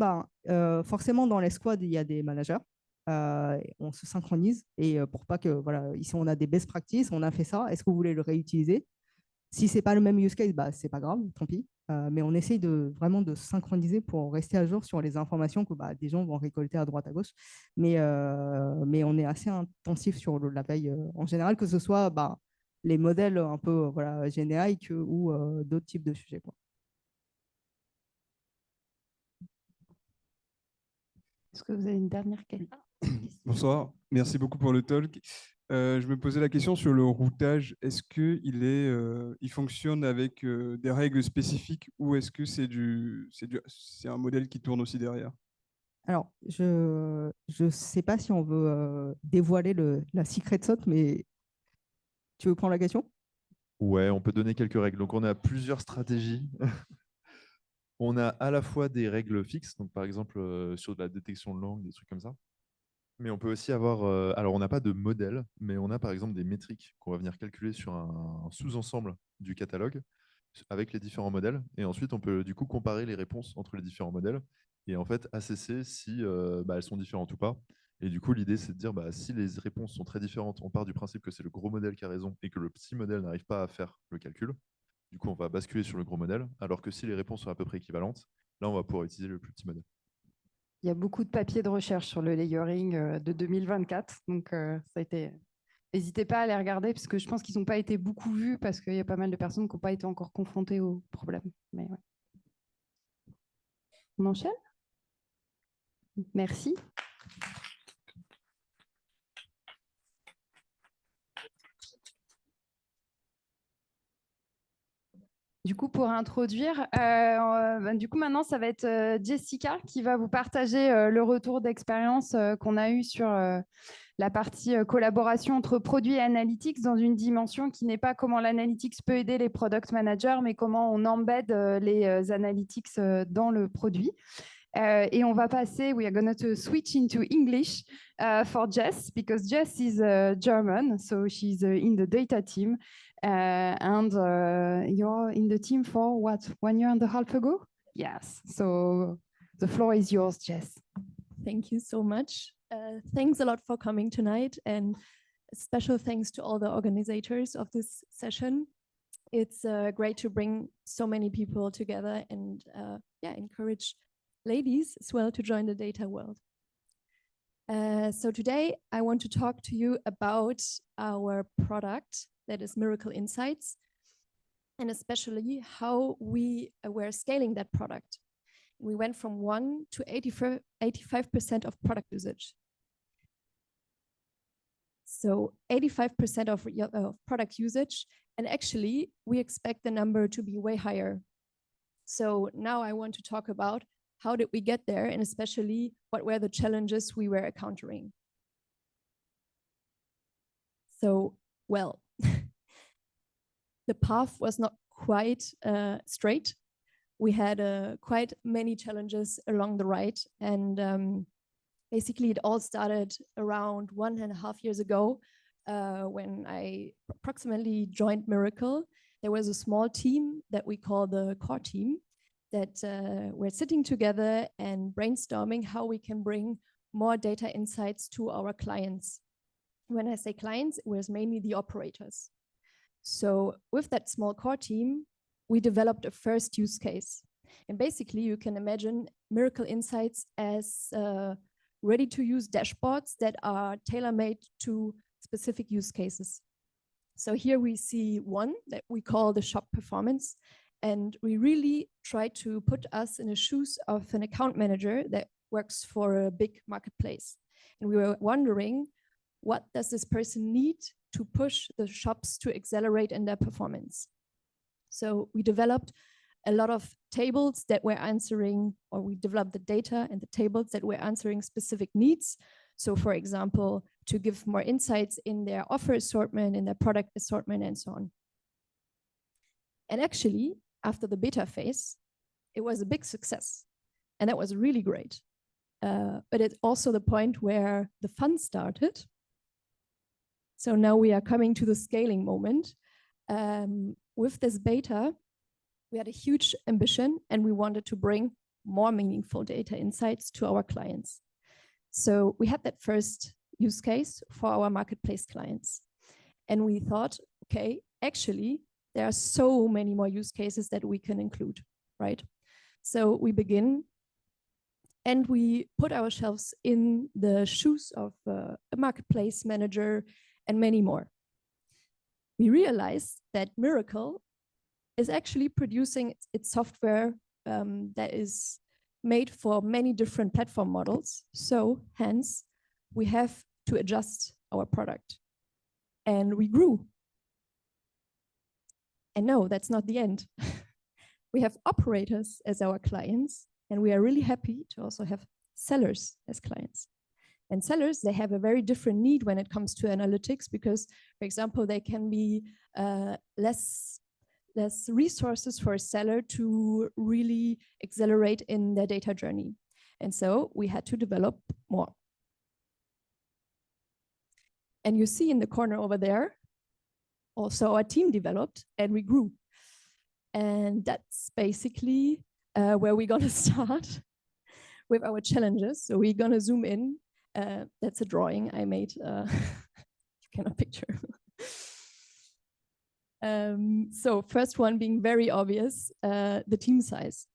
forcément, dans les squads, il y a des managers. On se synchronise et pour pas que, voilà, ici, on a des best practices, on a fait ça. Est-ce que vous voulez le réutiliser? Si ce n'est pas le même use case, c'est pas grave, tant pis. Mais on essaye vraiment de synchroniser pour rester à jour sur les informations que des gens vont récolter à droite, à gauche. Mais on est assez intensif sur la veille en général, que ce soit les modèles un peu voilà, génériques ou d'autres types de sujets, quoi. Est-ce que vous avez une dernière question? Bonsoir, merci beaucoup pour le talk. Je me posais la question sur le routage. Est-ce qu'il fonctionne avec des règles spécifiques ou est-ce que c'est un modèle qui tourne aussi derrière? Alors, je ne sais pas si on veut dévoiler la secret sauce, mais tu veux prendre la question? Ouais, on peut donner quelques règles. Donc, on a plusieurs stratégies. On a à la fois des règles fixes, donc par exemple sur de la détection de langue, des trucs comme ça. Mais on peut aussi avoir, alors on n'a pas de modèle, mais on a par exemple des métriques qu'on va venir calculer sur un sous-ensemble du catalogue avec les différents modèles. Et ensuite, on peut du coup comparer les réponses entre les différents modèles et en fait assesser si elles sont différentes ou pas. Et du coup, l'idée, c'est de dire si les réponses sont très différentes, on part du principe que c'est le gros modèle qui a raison et que le petit modèle n'arrive pas à faire le calcul. Du coup, on va basculer sur le gros modèle, alors que si les réponses sont à peu près équivalentes, là, on va pouvoir utiliser le plus petit modèle. Il y a beaucoup de papiers de recherche sur le layering de 2024, donc ça a été... N'hésitez pas à les regarder, parce que je pense qu'ils n'ont pas été beaucoup vus, parce qu'il y a pas mal de personnes qui n'ont pas été encore confrontées au problème. Mais ouais. On enchaîne? Merci. Du coup, pour introduire, du coup, maintenant, ça va être Jessica qui va vous partager le retour d'expérience qu'on a eu sur la partie collaboration entre produits et analytics dans une dimension qui n'est pas comment l'analytics peut aider les product managers, mais comment on embed les analytics dans le produit. Et on va passer, we are going to switch into English for Jess, because Jess is German, so she's in the data team. And you're in the team for what, 1.5 years ago? Yes, so the floor is yours, Jess. Thank you so much. Thanks a lot for coming tonight, and special thanks to all the organizers of this session. It's great to bring so many people together and encourage ladies as well to join the data world. So today I want to talk to you about our product that is Miracle Insights, and especially how we were scaling that product. We went from 1 to 85% of product usage. So 85% of product usage, and actually we expect the number to be way higher. So now I want to talk about how did we get there, and especially what were the challenges we were encountering. So, well, the path was not quite straight. We had quite many challenges along the ride, and basically it all started around 1.5 years ago when I approximately joined Miracle. There was a small team that we call the core team that we're sitting together and brainstorming how we can bring more data insights to our clients. When I say clients, it was mainly the operators. So with that small core team, we developed a first use case. And basically, you can imagine Miracle Insights as ready-to-use dashboards that are tailor-made to specific use cases. So here we see one that we call the shop performance. And we really try to put us in the shoes of an account manager that works for a big marketplace. And we were wondering, what does this person need to push the shops to accelerate in their performance? So we developed a lot of tables that were answering, or we developed the data and the tables that were answering specific needs. So for example, to give more insights in their offer assortment, in their product assortment, and so on. And actually, after the beta phase, it was a big success. And that was really great. But it's also the point where the fun started. So now we are coming to the scaling moment. With this beta, we had a huge ambition and we wanted to bring more meaningful data insights to our clients. So we had that first use case for our marketplace clients. And we thought, okay, actually, there are so many more use cases that we can include, right? So we begin and we put ourselves in the shoes of a marketplace manager and many more. We realized that Miracle is actually producing its software that is made for many different platform models. So hence, we have to adjust our product. And we grew. And no, that's not the end. We have operators as our clients, and we are really happy to also have sellers as clients. And sellers, they have a very different need when it comes to analytics because, for example, they can be less resources for a seller to really accelerate in their data journey. And so we had to develop more. And you see in the corner over there, also our team developed and we grew. And that's basically where we're gonna start with our challenges. So we're gonna zoom in. That's a drawing I made. You cannot picture. So first one being very obvious, the team size.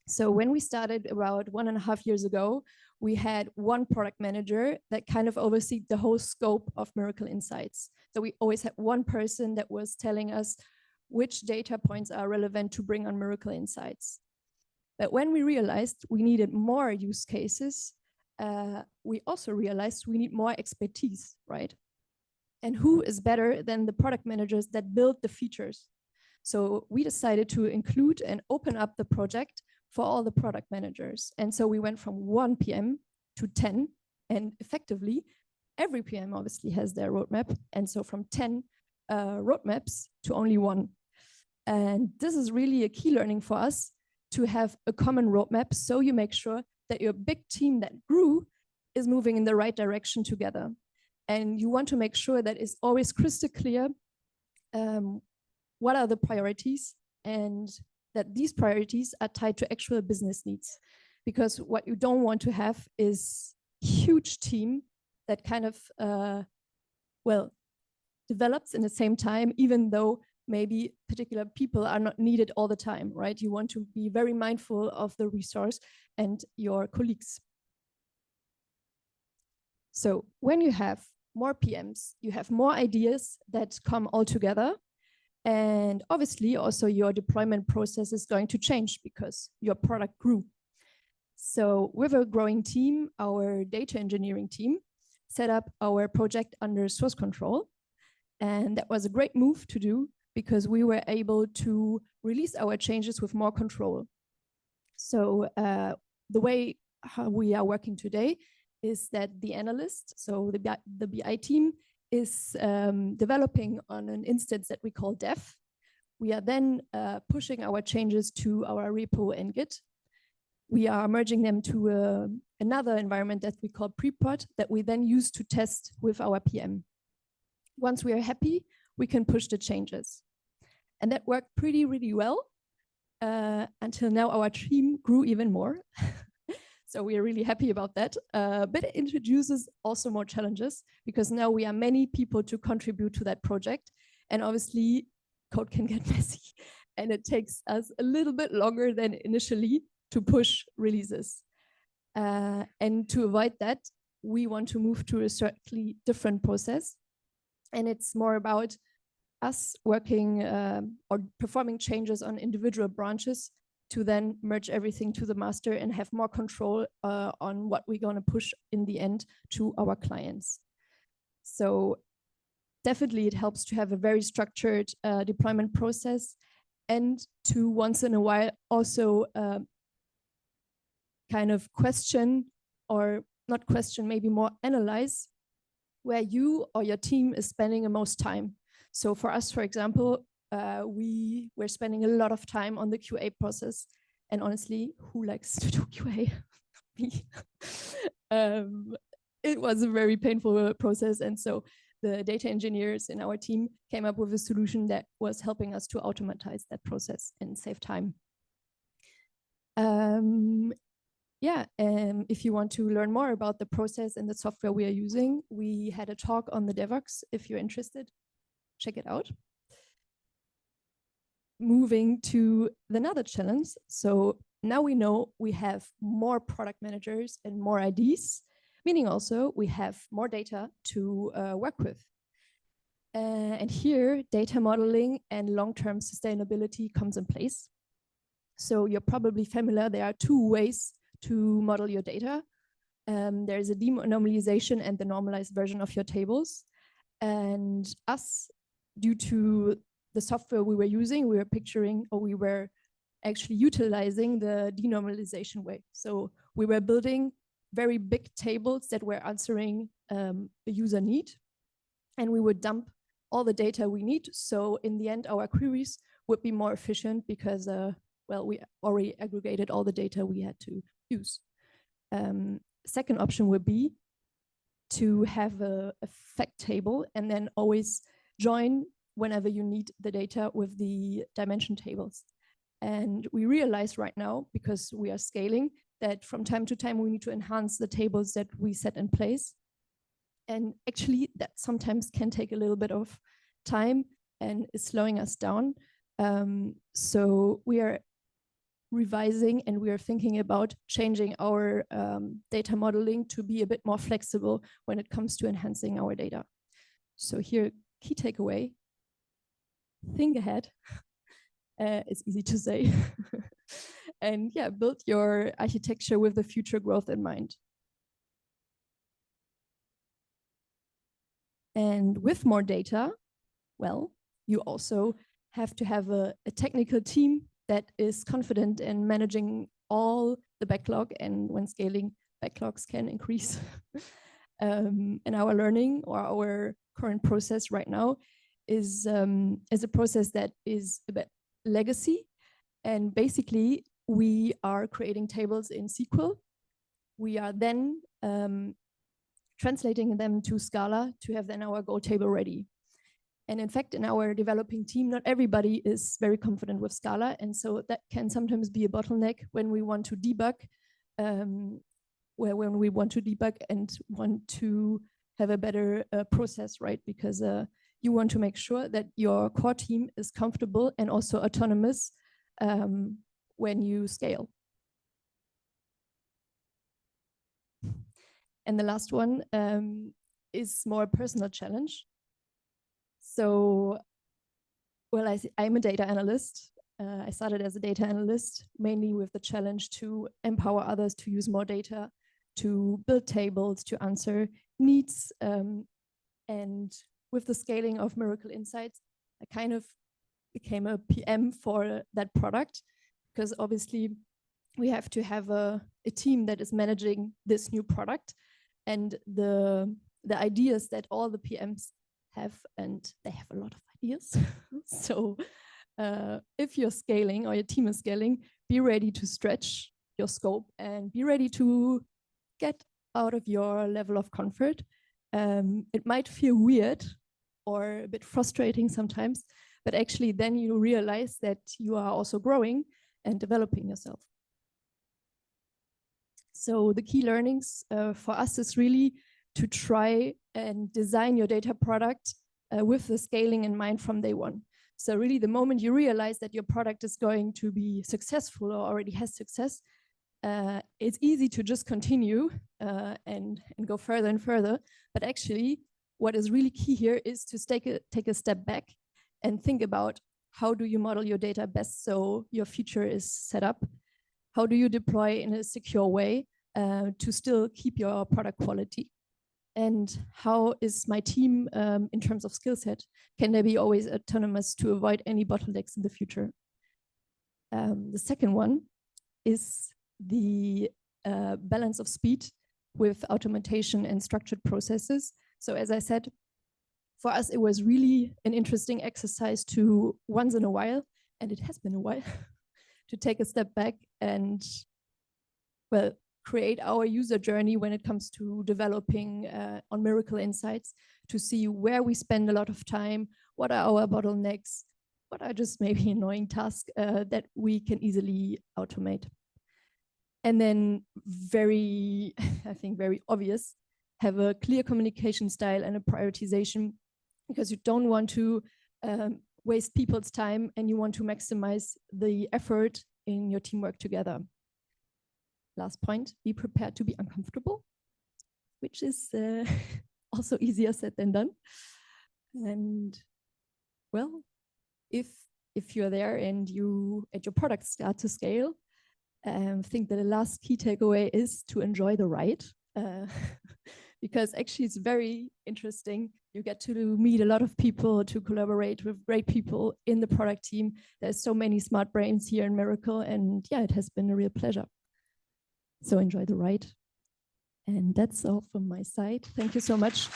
So when we started about 1.5 years ago, we had one product manager that kind of oversees the whole scope of Miracle Insights. So we always had one person that was telling us which data points are relevant to bring on Miracle Insights. But when we realized we needed more use cases, we also realized we need more expertise, right? And who is better than the product managers that build the features? So we decided to include and open up the project for all the product managers. And so we went from 1 PM to 10, and effectively, every PM obviously has their roadmap. And so from 10 roadmaps to only 1. And this is really a key learning for us to have a common roadmap. So you make sure that your big team that grew is moving in the right direction together. And you want to make sure that it's always crystal clear what are the priorities and that these priorities are tied to actual business needs. Because what you don't want to have is a huge team that kind of, well, develops in the same time, even though maybe particular people are not needed all the time, right? You want to be very mindful of the resource and your colleagues. So when you have more PMs, you have more ideas that come all together. And obviously also your deployment process is going to change because your product grew. So with a growing team, our data engineering team, set up our project under source control. And that was a great move to do because we were able to release our changes with more control. So the way how we are working today is that the analyst, so the BI team, is developing on an instance that we call dev. We are then pushing our changes to our repo in Git. We are merging them to another environment that we call prepod that we then use to test with our PM. Once we are happy, we can push the changes. And that worked really well until now our team grew even more. So we are really happy about that. But it introduces also more challenges because now we are many people to contribute to that project. And obviously code can get messy and it takes us a little bit longer than initially to push releases. And to avoid that, we want to move to a slightly different process. And it's more about us working or performing changes on individual branches to then merge everything to the master and have more control on what we're going to push in the end to our clients. So definitely it helps to have a very structured deployment process and to once in a while also kind of question, or not question, maybe more analyze where you or your team is spending the most time. So for us, for example, we were spending a lot of time on the QA process. And honestly, who likes to do QA? Me. It was a very painful process. And so the data engineers in our team came up with a solution that was helping us to automatize that process and save time. If you want to learn more about the process and the software we are using, we had a talk on the Devoxx. If you're interested, check it out. Moving to another challenge. So now we know we have more product managers and more IDs, meaning also we have more data to work with. And here, data modeling and long-term sustainability comes in place. So you're probably familiar, there are two ways to model your data. There's a denormalization and the normalized version of your tables. And us, due to the software we were using, we were picturing, or we were actually utilizing the denormalization way. So we were building very big tables that were answering a user need, and we would dump all the data we need. So in the end, our queries would be more efficient because, well, we already aggregated all the data we had to use. Second option would be to have a fact table and then always join whenever you need the data with the dimension tables. And we realize right now, because we are scaling, that from time to time we need to enhance the tables that we set in place. And actually that sometimes can take a little bit of time and is slowing us down. So we are revising and we are thinking about changing our data modeling to be a bit more flexible when it comes to enhancing our data. So here, key takeaway, think ahead. It's easy to say. And yeah, build your architecture with the future growth in mind. And with more data, well, you also have to have a technical team that is confident in managing all the backlog, and when scaling, backlogs can increase. And our learning, or our current process right now, is a process that is a bit legacy. And basically, we are creating tables in SQL. We are then translating them to Scala to have then our Go table ready. And in fact, in our developing team, not everybody is very confident with Scala. And so that can sometimes be a bottleneck when we want to debug, when we want to debug and want to have a better process, right? Because you want to make sure that your core team is comfortable and also autonomous when you scale. And the last one is more a personal challenge. So, well, I'm a data analyst. I started as a data analyst, mainly with the challenge to empower others to use more data, to build tables, to answer needs. And with the scaling of Miracle Insights, I kind of became a PM for that product, because obviously we have to have a team that is managing this new product, and the ideas that all the PMs have, and they have a lot of ideas. So if you're scaling or your team is scaling, be ready to stretch your scope and be ready to get out of your level of comfort. It might feel weird or a bit frustrating sometimes, but actually then you realize that you are also growing and developing yourself. So the key learnings for us is really to try and design your data product with the scaling in mind from day one. So really the moment you realize that your product is going to be successful or already has success, it's easy to just continue and go further and further. But actually, what is really key here is to take a step back and think about, how do you model your data best so your future is set up? How do you deploy in a secure way to still keep your product quality? And how is my team in terms of skill set? Can they be always autonomous to avoid any bottlenecks in the future? The second one is the balance of speed with automation and structured processes. So as I said, for us, it was really an interesting exercise to once in a while, and it has been a while, to take a step back and, well, create our user journey when it comes to developing on Miracle Insights, to see where we spend a lot of time, what are our bottlenecks, what are just maybe annoying tasks that we can easily automate. And then very, I think very obvious, have a clear communication style and a prioritization, because you don't want to waste people's time and you want to maximize the effort in your teamwork together. Last point, be prepared to be uncomfortable, which is also easier said than done. And well, if you're there and your product start to scale, I think that the last key takeaway is to enjoy the ride, because actually it's very interesting. You get to meet a lot of people, to collaborate with great people in the product team. There's so many smart brains here in Miracle, and yeah, it has been a real pleasure. So enjoy the ride. And that's all from my side. Thank you so much.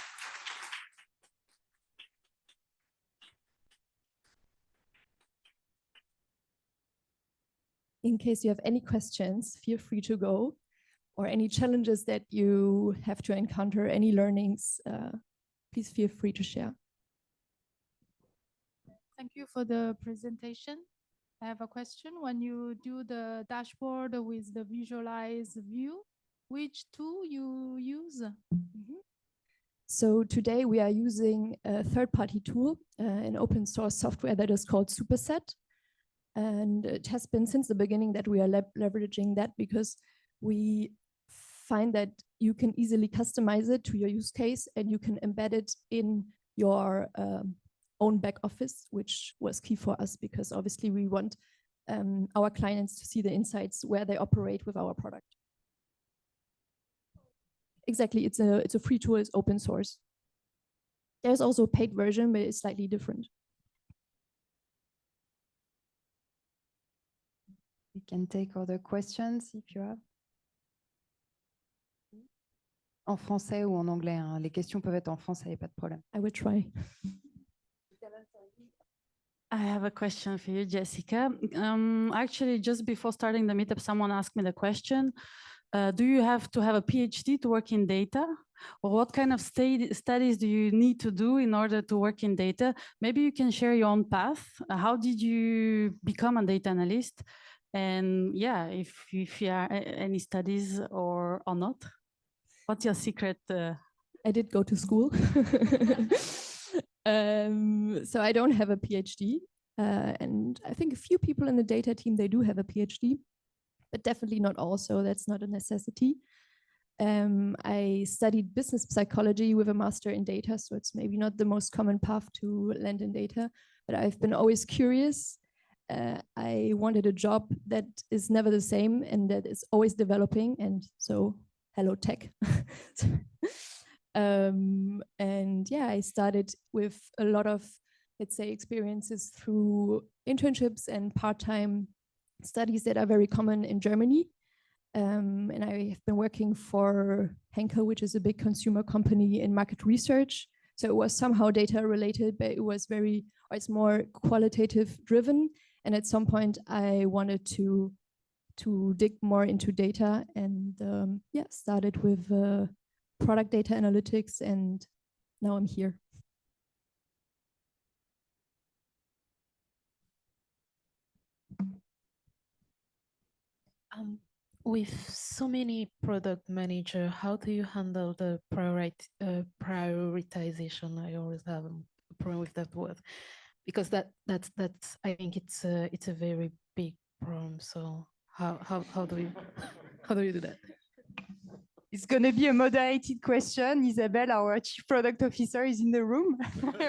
In case you have any questions, feel free to go, or any challenges that you have to encounter, any learnings, please feel free to share. Thank you for the presentation. I have a question. When you do the dashboard with the visualize view, which tool you use? Mm-hmm. So today we are using a third-party tool, an open source software that is called Superset. And it has been since the beginning that we are leveraging that, because we find that you can easily customize it to your use case, and you can embed it in your own back office, which was key for us, because obviously we want our clients to see the insights where they operate with our product. Exactly, it's a free tool, it's open source. There's also a paid version, but it's slightly different. We can take other questions if you have. En français ou en anglais, hein. Les questions peuvent être en français, il n'y a pas de problème. I will try. I have a question for you, Jessica. Actually, just before starting the meetup, someone asked me the question, do you have to have a PhD to work in data? Or what kind of studies do you need to do in order to work in data? Maybe you can share your own path. How did you become a data analyst? And yeah, if you are any studies or not. What's your secret? I did go to school. So I don't have a PhD. And I think a few people in the data team, they do have a PhD, but definitely not all, so that's not a necessity. I studied business psychology with a master in data, so it's maybe not the most common path to land in data, but I've been always curious. I wanted a job that is never the same and that is always developing, and so hello tech. And yeah, I started with a lot of, let's say, experiences through internships and part-time studies that are very common in Germany. And I have been working for Henkel, which is a big consumer company in market research. So it was somehow data related, but it was it's more qualitative driven. And at some point I wanted to dig more into data, and yeah, started with product data analytics, and now I'm here. With so many product manager, how do you handle the prioritization? I always have a problem with that word, because that's I think it's a very big problem. So how do you do that? It's going to be a moderated question. Isabelle, our Chief Product Officer, is in the room.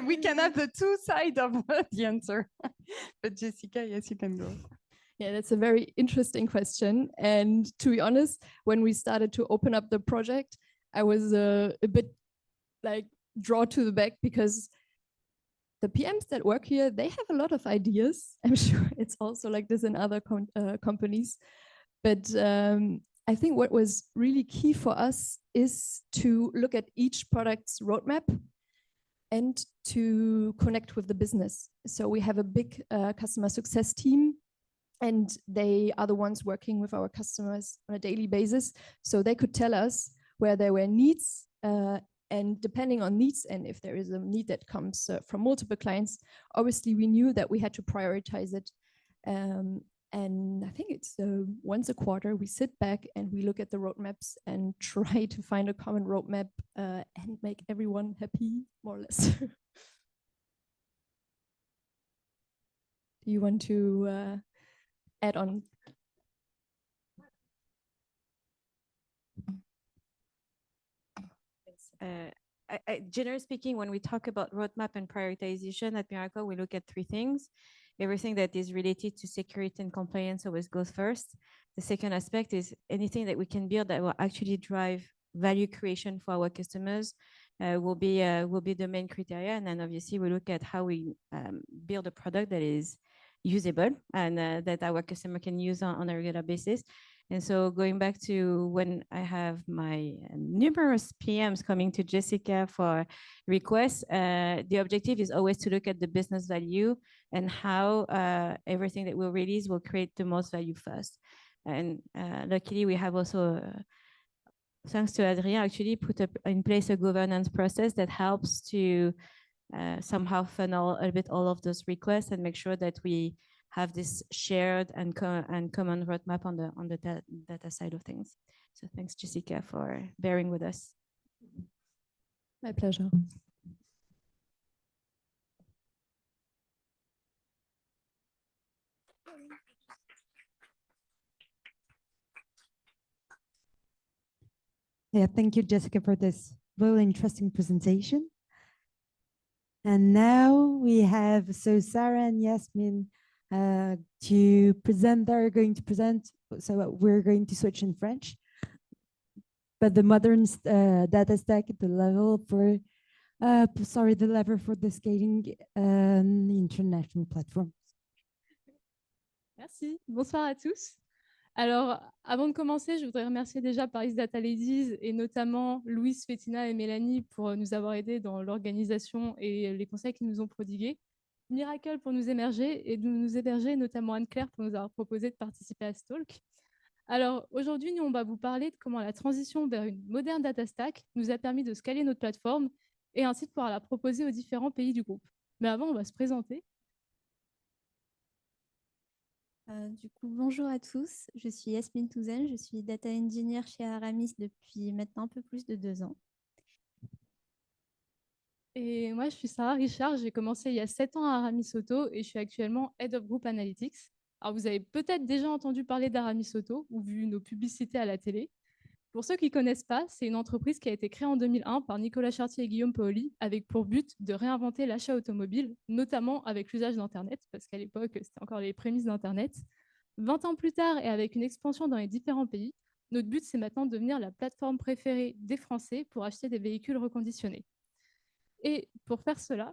We can have the two sides of the answer. But Jessica, yes, you can go. Yeah, that's a very interesting question. And to be honest, when we started to open up the project, I was a bit like drawn to the back, because the PMs that work here, they have a lot of ideas. I'm sure it's also like this in other companies. But I think what was really key for us is to look at each product's roadmap and to connect with the business. So we have a big customer success team, and they are the ones working with our customers on a daily basis. So they could tell us where there were needs, and depending on needs, and if there is a need that comes from multiple clients, obviously we knew that we had to prioritize it. And I think it's once a quarter, we sit back and we look at the roadmaps and try to find a common roadmap and make everyone happy, more or less. Do you want to add on? Generally speaking, when we talk about roadmap and prioritization at Miracle, we look at three things. Everything that is related to security and compliance always goes first. The second aspect is anything that we can build that will actually drive value creation for our customers will be the main criteria. And then obviously we look at how we build a product that is usable and that our customer can use on a regular basis. And so going back to when I have my numerous PMs coming to Jessica for requests, the objective is always to look at the business value and how everything that we'll release will create the most value first. And luckily, we have also, thanks to Adrien, actually put in place a governance process that helps to somehow funnel a little bit all of those requests and make sure that we have this shared and common roadmap on the data side of things. So thanks, Jessica, for bearing with us. My pleasure. Yeah, thank you, Jessica, for this really interesting presentation. And now we have Sarah and Yasmin to present. They're going to present, so we're going to switch in French. But the modern data stack, the level for the scaling international platforms. Merci. Bonsoir à tous. Alors, avant de commencer, je voudrais remercier déjà Paris Data Ladies et notamment Louise, Fettina et Mélanie pour nous avoir aidés dans l'organisation et les conseils qu'ils nous ont prodigués. Miracle pour nous émerger et nous héberger, notamment Anne-Claire pour nous avoir proposé de participer à ce talk. Alors, aujourd'hui, nous, on va vous parler de comment la transition vers une moderne data stack nous a permis de scaler notre plateforme et ainsi de pouvoir la proposer aux différents pays du groupe. Mais avant, on va se présenter. Du coup, bonjour à tous, je suis Yasmine Touzen, je suis data engineer chez Aramis depuis maintenant un peu plus de 2 ans. Et moi, je suis Sarah Richard, j'ai commencé il y a 7 ans à Aramis Auto et je suis actuellement Head of Group Analytics. Alors, vous avez peut-être déjà entendu parler d'Aramis Auto ou vu nos publicités à la télé. Pour ceux qui ne connaissent pas, c'est une entreprise qui a été créée en 2001 par Nicolas Chartier et Guillaume Paoli avec pour but de réinventer l'achat automobile, notamment avec l'usage d'Internet, parce qu'à l'époque, c'était encore les prémices d'Internet. 20 ans plus tard et avec une expansion dans les différents pays, Notre but, c'est maintenant de devenir la plateforme préférée des Français pour acheter des véhicules reconditionnés. Et pour faire cela,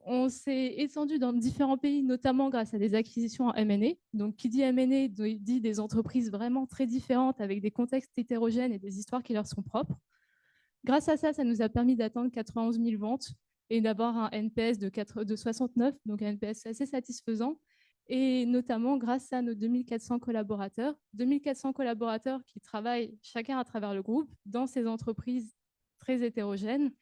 on s'est étendu dans différents pays, notamment grâce à des acquisitions en M&A. Donc, qui dit M&A dit des entreprises vraiment très différentes avec des contextes hétérogènes et des histoires qui leur sont propres. Grâce à ça, ça nous a permis d'atteindre 91 000 ventes et d'avoir un NPS de 69, donc un NPS assez satisfaisant. Et notamment grâce à nos 2400 collaborateurs. 2400 collaborateurs qui travaillent chacun à travers le groupe dans ces entreprises très hétérogènes.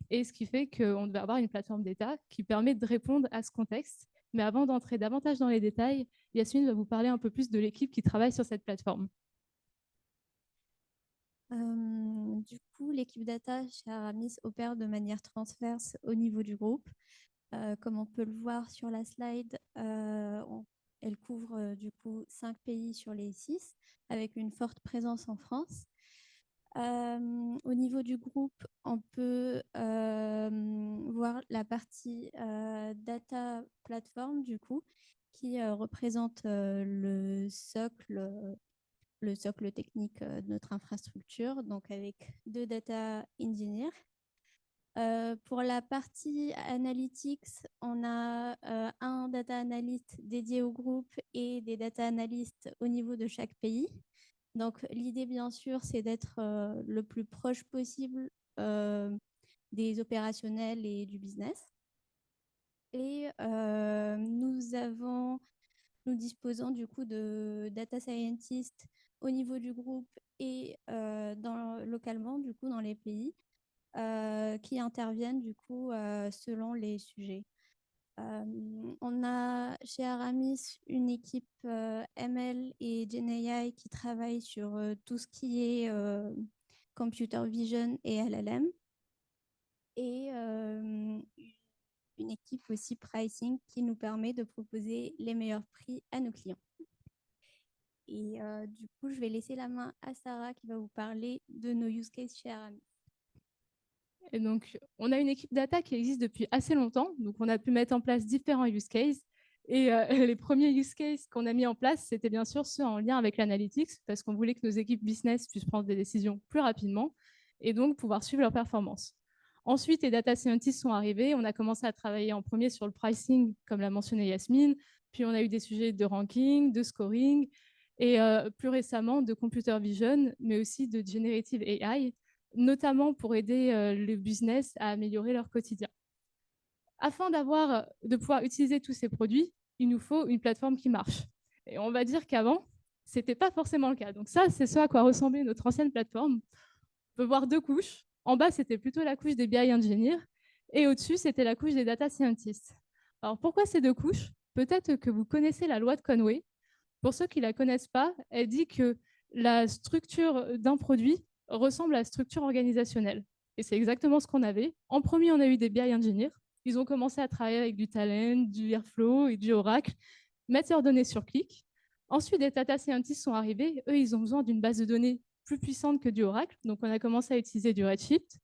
Et ce qui fait qu'on devait avoir une plateforme d'État qui permet de répondre à ce contexte. Mais avant d'entrer davantage dans les détails, Yasmine va vous parler un peu plus de l'équipe qui travaille sur cette plateforme. Du coup, l'équipe data chez Aramis opère de manière transverse au niveau du groupe. Comme on peut le voir sur la slide, elle couvre du coup 5 pays sur les 6, avec une forte présence en France. Au niveau du groupe, on peut voir la partie data platform du coup, qui représente le socle technique de notre infrastructure, donc avec 2 data engineers. Pour la partie analytics, on a un data analyst dédié au groupe et des data analysts au niveau de chaque pays. Donc, l'idée, bien sûr, c'est d'être le plus proche possible des opérationnels et du business. Et nous disposons du coup de data scientists au niveau du groupe et localement, du coup, dans les pays qui interviennent du coup selon les sujets. On a chez Aramis une équipe ML et GenAI qui travaille sur tout ce qui est computer vision et LLM. Et une équipe aussi pricing qui nous permet de proposer les meilleurs prix à nos clients. Et du coup, je vais laisser la main à Sarah qui va vous parler de nos use cases chez Aramis. Et donc, on a une équipe data qui existe depuis assez longtemps. Donc, on a pu mettre en place différents use cases. Et les premiers use cases qu'on a mis en place, c'était bien sûr ceux en lien avec l'analytics, parce qu'on voulait que nos équipes business puissent prendre des décisions plus rapidement et donc pouvoir suivre leur performance. Ensuite, les data scientists sont arrivés. On a commencé à travailler en premier sur le pricing, comme l'a mentionné Yasmine. Puis, on a eu des sujets de ranking, de scoring et plus récemment de computer vision, mais aussi de generative AI, notamment pour aider le business à améliorer leur quotidien. Afin de pouvoir utiliser tous ces produits, il nous faut une plateforme qui marche. Et on va dire qu'avant, ce n'était pas forcément le cas. Donc ça, c'est ce à quoi ressemblait notre ancienne plateforme. On peut voir 2 couches. En bas, c'était plutôt la couche des BI engineers et au-dessus, c'était la couche des data scientists. Alors pourquoi ces 2 couches? Peut-être que vous connaissez la loi de Conway. Pour ceux qui ne la connaissent pas, elle dit que la structure d'un produit ressemble à la structure organisationnelle. Et c'est exactement ce qu'on avait. En premier, on a eu des BI engineers. Ils ont commencé à travailler avec du Talent, du Airflow et du Oracle, mettre leurs données sur clic. Ensuite, des data scientists sont arrivés. Eux, ils ont besoin d'une base de données plus puissante que du Oracle. Donc, on a commencé à utiliser du Redshift.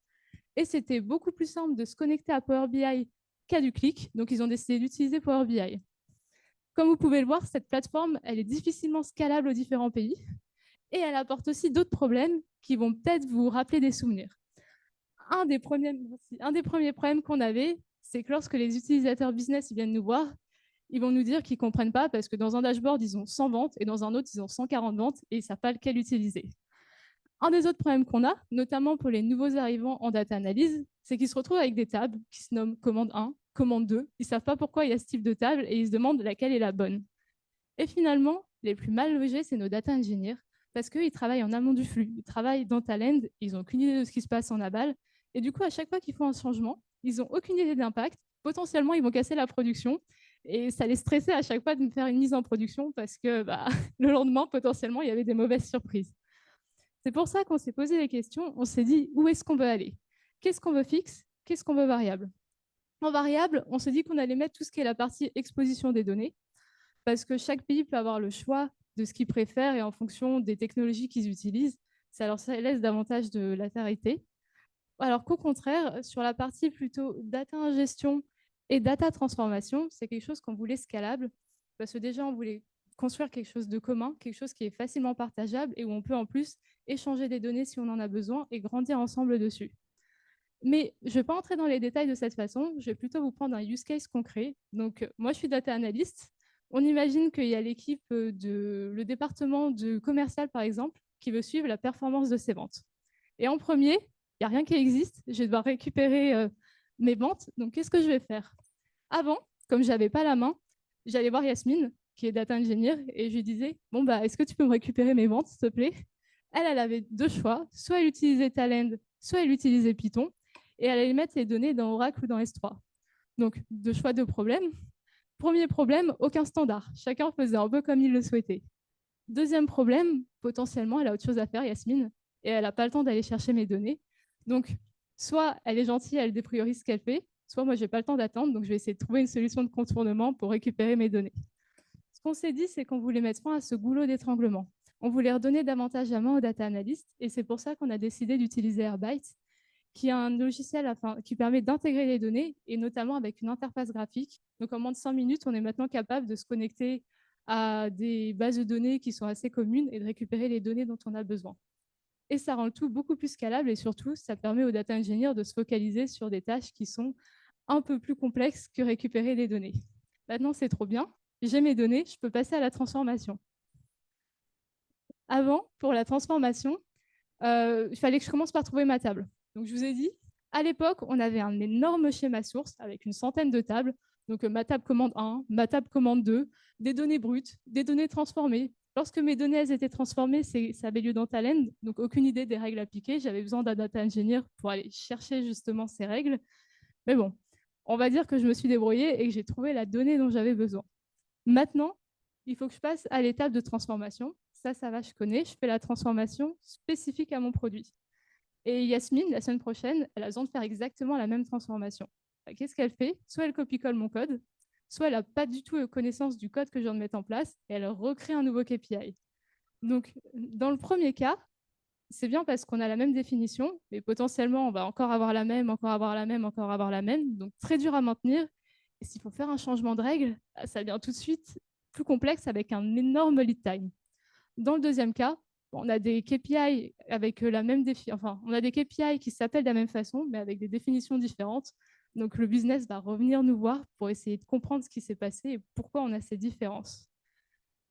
Et c'était beaucoup plus simple de se connecter à Power BI qu'à du clic. Donc, ils ont décidé d'utiliser Power BI. Comme vous pouvez le voir, cette plateforme, elle est difficilement scalable aux différents pays. Et elle apporte aussi d'autres problèmes qui vont peut-être vous rappeler des souvenirs. Un des premiers problèmes qu'on avait, c'est que lorsque les utilisateurs business viennent nous voir, ils vont nous dire qu'ils ne comprennent pas parce que dans un dashboard, ils ont 100 ventes et dans un autre, ils ont 140 ventes et ils ne savent pas lequel utiliser. Un des autres problèmes qu'on a, notamment pour les nouveaux arrivants en data analyse, c'est qu'ils se retrouvent avec des tables qui se nomment commande 1, commande 2. Ils ne savent pas pourquoi il y a ce type de table et ils se demandent laquelle est la bonne. Et finalement, les plus mal logés, c'est nos data engineers parce qu'ils travaillent en amont du flux. Ils travaillent dans Talend, ils n'ont aucune idée de ce qui se passe en aval. Et du coup, à chaque fois qu'ils font un changement, ils n'ont aucune idée d'impact. Potentiellement, ils vont casser la production. Et ça les stressait à chaque fois de me faire une mise en production parce que le lendemain, potentiellement, il y avait des mauvaises surprises. C'est pour ça qu'on s'est posé les questions. On s'est dit, où est-ce qu'on veut aller? Qu'est-ce qu'on veut fixe? Qu'est-ce qu'on veut variable? En variable, on s'est dit qu'on allait mettre tout ce qui est la partie exposition des données parce que chaque pays peut avoir le choix de ce qu'ils préfèrent et en fonction des technologies qu'ils utilisent, ça leur laisse davantage de latérité. Alors qu'au contraire, sur la partie plutôt data ingestion et data transformation, c'est quelque chose qu'on voulait scalable parce que déjà, on voulait construire quelque chose de commun, quelque chose qui est facilement partageable et où on peut en plus échanger des données si on en a besoin et grandir ensemble dessus. Mais je ne vais pas entrer dans les détails de cette façon, je vais plutôt vous prendre un use case concret. Donc, moi, je suis data analyst. On imagine qu'il y a l'équipe le département de commercial, par exemple, qui veut suivre la performance de ses ventes. Et en premier, il n'y a rien qui existe, je vais devoir récupérer mes ventes. Donc, qu'est-ce que je vais faire? Avant, comme je n'avais pas la main, j'allais voir Yasmine, qui est data engineer, et je lui disais, bon, bah, est-ce que tu peux me récupérer mes ventes, s'il te plaît? Elle avait deux choix, soit elle utilisait Talend, soit elle utilisait Python, et elle allait mettre les données dans Oracle ou dans S3. Donc, deux choix, deux problèmes. Premier problème, aucun standard. Chacun faisait un peu comme il le souhaitait. Deuxième problème, potentiellement, elle a autre chose à faire, Yasmine, et elle n'a pas le temps d'aller chercher mes données. Donc, soit elle est gentille, elle dépriorise ce qu'elle fait, soit moi, je n'ai pas le temps d'attendre, donc je vais essayer de trouver une solution de contournement pour récupérer mes données. Ce qu'on s'est dit, c'est qu'on voulait mettre fin à ce goulot d'étranglement. On voulait redonner davantage la main aux data analystes, et c'est pour ça qu'on a décidé d'utiliser Airbyte, qui est un logiciel qui permet d'intégrer les données, et notamment avec une interface graphique. Donc en moins de 5 minutes, on est maintenant capable de se connecter à des bases de données qui sont assez communes et de récupérer les données dont on a besoin. Et ça rend le tout beaucoup plus scalable, et surtout, ça permet aux data engineers de se focaliser sur des tâches qui sont un peu plus complexes que récupérer les données. Maintenant, c'est trop bien. J'ai mes données, je peux passer à la transformation. Avant, pour la transformation, il fallait que je commence par trouver ma table. Donc, je vous ai dit, à l'époque, on avait un énorme schéma source avec une centaine de tables. Donc, ma table commande 1, ma table commande 2, des données brutes, des données transformées. Lorsque mes données elles étaient transformées, ça avait lieu dans Talend, donc aucune idée des règles appliquées. J'avais besoin d'un data engineer pour aller chercher justement ces règles. Mais bon, on va dire que je me suis débrouillée et que j'ai trouvé la donnée dont j'avais besoin. Maintenant, il faut que je passe à l'étape de transformation. Ça va, je connais. Je fais la transformation spécifique à mon produit. Et Yasmine, la semaine prochaine, elle a besoin de faire exactement la même transformation. Qu'est-ce qu'elle fait? Soit elle copie-colle mon code, soit elle n'a pas du tout connaissance du code que je viens de mettre en place et elle recrée un nouveau KPI. Donc, dans le premier cas, c'est bien parce qu'on a la même définition, mais potentiellement, on va encore avoir la même, encore avoir la même, encore avoir la même. Donc, très dur à maintenir. Et s'il faut faire un changement de règle, ça devient tout de suite plus complexe avec un énorme lead time. Dans le deuxième cas, on a des KPI avec la même on a des KPI qui s'appellent de la même façon, mais avec des définitions différentes. Donc, le business va revenir nous voir pour essayer de comprendre ce qui s'est passé et pourquoi on a ces différences.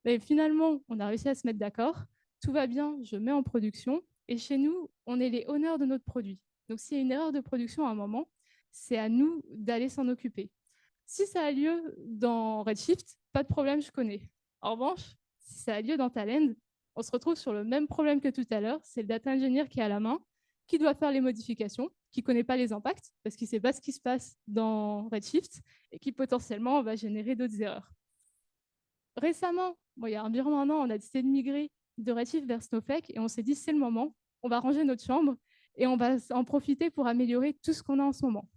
Mais finalement, on a réussi à se mettre d'accord. Tout va bien, je mets en production. Et chez nous, on est les owners de notre produit. Donc, s'il y a une erreur de production à un moment, c'est à nous d'aller s'en occuper. Si ça a lieu dans Redshift, pas de problème, je connais. En revanche, si ça a lieu dans Talend, on se retrouve sur le même problème que tout à l'heure. C'est le data engineer qui est à la main, qui doit faire les modifications, qui ne connaît pas les impacts, parce qu'il ne sait pas ce qui se passe dans Redshift, et qui potentiellement va générer d'autres erreurs. Récemment, il y a environ un an, on a décidé de migrer de Redshift vers Snowflake, et on s'est dit, c'est le moment, on va ranger notre chambre, et on va en profiter pour améliorer tout ce qu'on a en ce moment.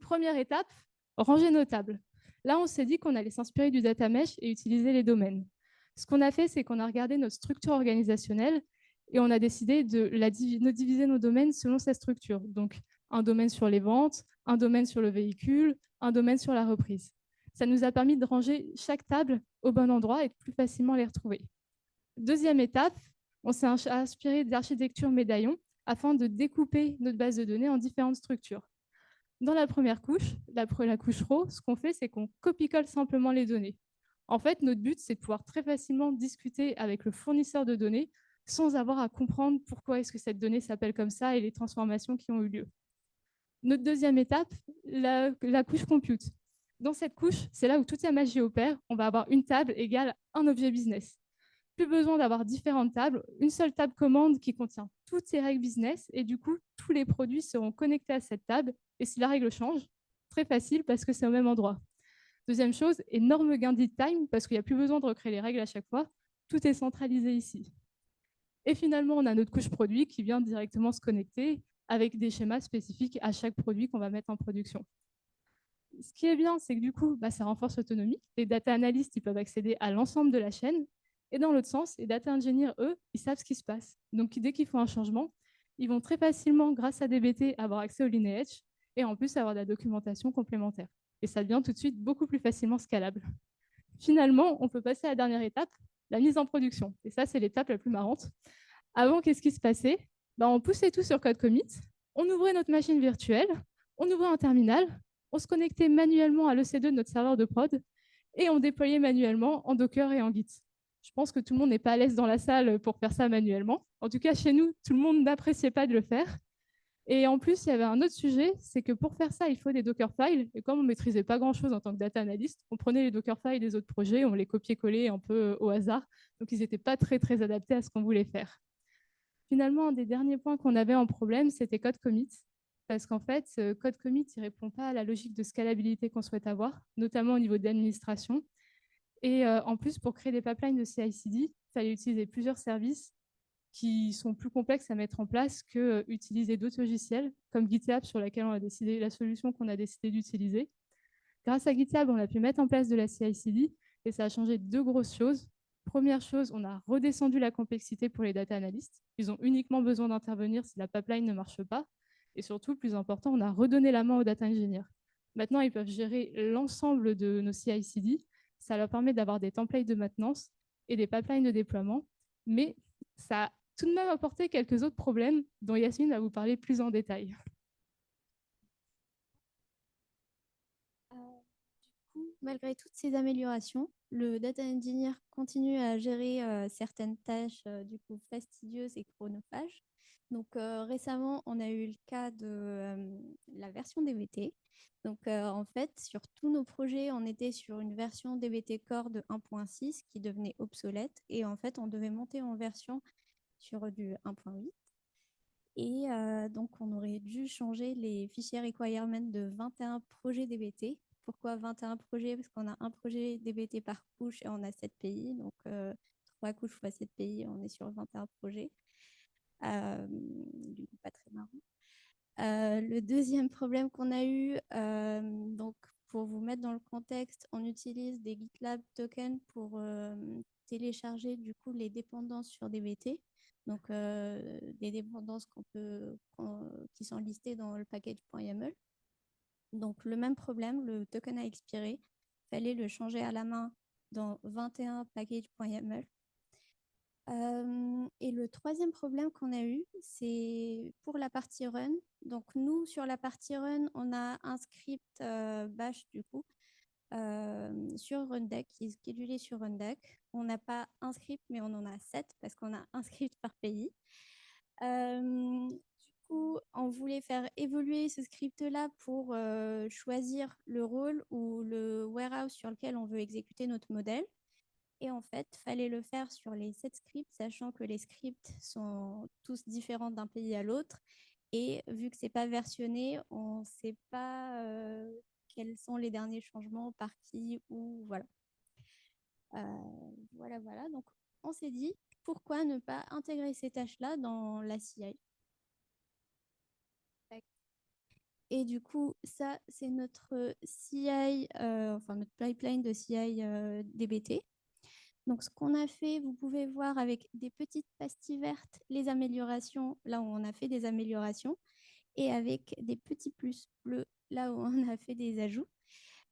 Première étape, ranger nos tables. Là, on s'est dit qu'on allait s'inspirer du data mesh et utiliser les domaines. Ce qu'on a fait, c'est qu'on a regardé notre structure organisationnelle et on a décidé de diviser nos domaines selon cette structure. Donc, un domaine sur les ventes, un domaine sur le véhicule, un domaine sur la reprise. Ça nous a permis de ranger chaque table au bon endroit et de plus facilement les retrouver. Deuxième étape, on s'est inspiré d'architecture médaillon afin de découper notre base de données en différentes structures. Dans la première couche, la couche row, ce qu'on fait, c'est qu'on copie-colle simplement les données. En fait, notre but, c'est de pouvoir très facilement discuter avec le fournisseur de données sans avoir à comprendre pourquoi est-ce que cette donnée s'appelle comme ça et les transformations qui ont eu lieu. Notre deuxième étape, la couche compute. Dans cette couche, c'est là où toute la magie opère. On va avoir une table égale un objet business. Plus besoin d'avoir différentes tables, une seule table commande qui contient toutes ces règles business et du coup, tous les produits seront connectés à cette table. Et si la règle change, très facile parce que c'est au même endroit. Deuxième chose, énorme gain de time parce qu'il n'y a plus besoin de recréer les règles à chaque fois. Tout est centralisé ici. Et finalement, on a notre couche produit qui vient directement se connecter avec des schémas spécifiques à chaque produit qu'on va mettre en production. Ce qui est bien, c'est que du coup, ça renforce l'autonomie. Les data analysts ils peuvent accéder à l'ensemble de la chaîne. Et dans l'autre sens, les data engineers, eux, ils savent ce qui se passe. Donc, dès qu'ils font un changement, ils vont très facilement, grâce à DBT, avoir accès au lineage et en plus avoir de la documentation complémentaire. Et ça devient tout de suite beaucoup plus facilement scalable. finalement, on peut passer à la dernière étape, la mise en production. Et ça, c'est l'étape la plus marrante. Avant, qu'est-ce qui se passait? On poussait tout sur code commit, on ouvrait notre machine virtuelle, on ouvrait un terminal, on se connectait manuellement à l'EC2 de notre serveur de prod et on déployait manuellement en Docker et en Git. Je pense que tout le monde n'est pas à l'aise dans la salle pour faire ça manuellement. En tout cas, chez nous, tout le monde n'appréciait pas de le faire. Et en plus, il y avait un autre sujet, c'est que pour faire ça, il faut des Dockerfiles. Et comme on ne maîtrisait pas grand-chose en tant que data analyst, on prenait les Dockerfiles des autres projets, on les copiait-collait un peu au hasard. Donc, ils n'étaient pas très, très adaptés à ce qu'on voulait faire. Finalement, un des derniers points qu'on avait en problème, c'était code commit. Parce qu'en fait, code commit, il ne répond pas à la logique de scalabilité qu'on souhaite avoir, notamment au niveau d'administration. Et en plus, pour créer des pipelines de CI/CD, il fallait utiliser plusieurs services qui sont plus complexes à mettre en place que utiliser d'autres logiciels, comme GitLab, sur laquelle on a décidé, la solution qu'on a décidé d'utiliser. Grâce à GitLab, on a pu mettre en place de la CI/CD et ça a changé deux grosses choses. Première chose, on a redescendu la complexité pour les data analysts. Ils ont uniquement besoin d'intervenir si la pipeline ne marche pas. Et surtout, plus important, on a redonné la main aux data engineers. Maintenant, ils peuvent gérer l'ensemble de nos CI/CD. Ça leur permet d'avoir des templates de maintenance et des pipelines de déploiement. Mais ça a tout de même apporté quelques autres problèmes dont Yasmine va vous parler plus en détail. Malgré toutes ces améliorations, le data engineer continue à gérer certaines tâches du coup fastidieuses et chronophages. Donc récemment, on a eu le cas de la version DBT. Donc en fait, sur tous nos projets, on était sur une version DBT Core de 1.6 qui devenait obsolète. Et en fait, on devait monter en version sur du 1.8. Et donc, on aurait dû changer les fichiers requirements de 21 projets DBT. Pourquoi 21 projets? Parce qu'on a un projet DBT par couche et on a 7 pays. Donc, 3 couches fois 7 pays, on est sur 21 projets. Du coup, pas très marrant. Le deuxième problème qu'on a eu, donc pour vous mettre dans le contexte, on utilise des GitLab tokens pour télécharger du coup les dépendances sur DBT. Donc des dépendances qui sont listées dans le package.yaml. Donc le même problème, le token a expiré. Il fallait le changer à la main dans 21 package.yaml. Et le troisième problème qu'on a eu, c'est pour la partie run. Donc nous, sur la partie run, on a un script bash du coup sur Rundeck qui est schedulé sur Rundeck. On n'a pas un script, mais on en a 7 parce qu'on a un script par pays. Du coup, on voulait faire évoluer ce script-là pour choisir le rôle ou le warehouse sur lequel on veut exécuter notre modèle. Et en fait, il fallait le faire sur les 7 scripts, sachant que les scripts sont tous différents d'un pays à l'autre. Et vu que ce n'est pas versionné, on ne sait pas quels sont les derniers changements, par qui, ou voilà. Voilà. Donc, on s'est dit, pourquoi ne pas intégrer ces tâches-là dans la CI? Et du coup, ça, c'est notre CI, enfin notre pipeline de CI DBT. Donc, ce qu'on a fait, vous pouvez voir avec des petites pastilles vertes les améliorations, là où on a fait des améliorations, et avec des petits plus bleus, là où on a fait des ajouts.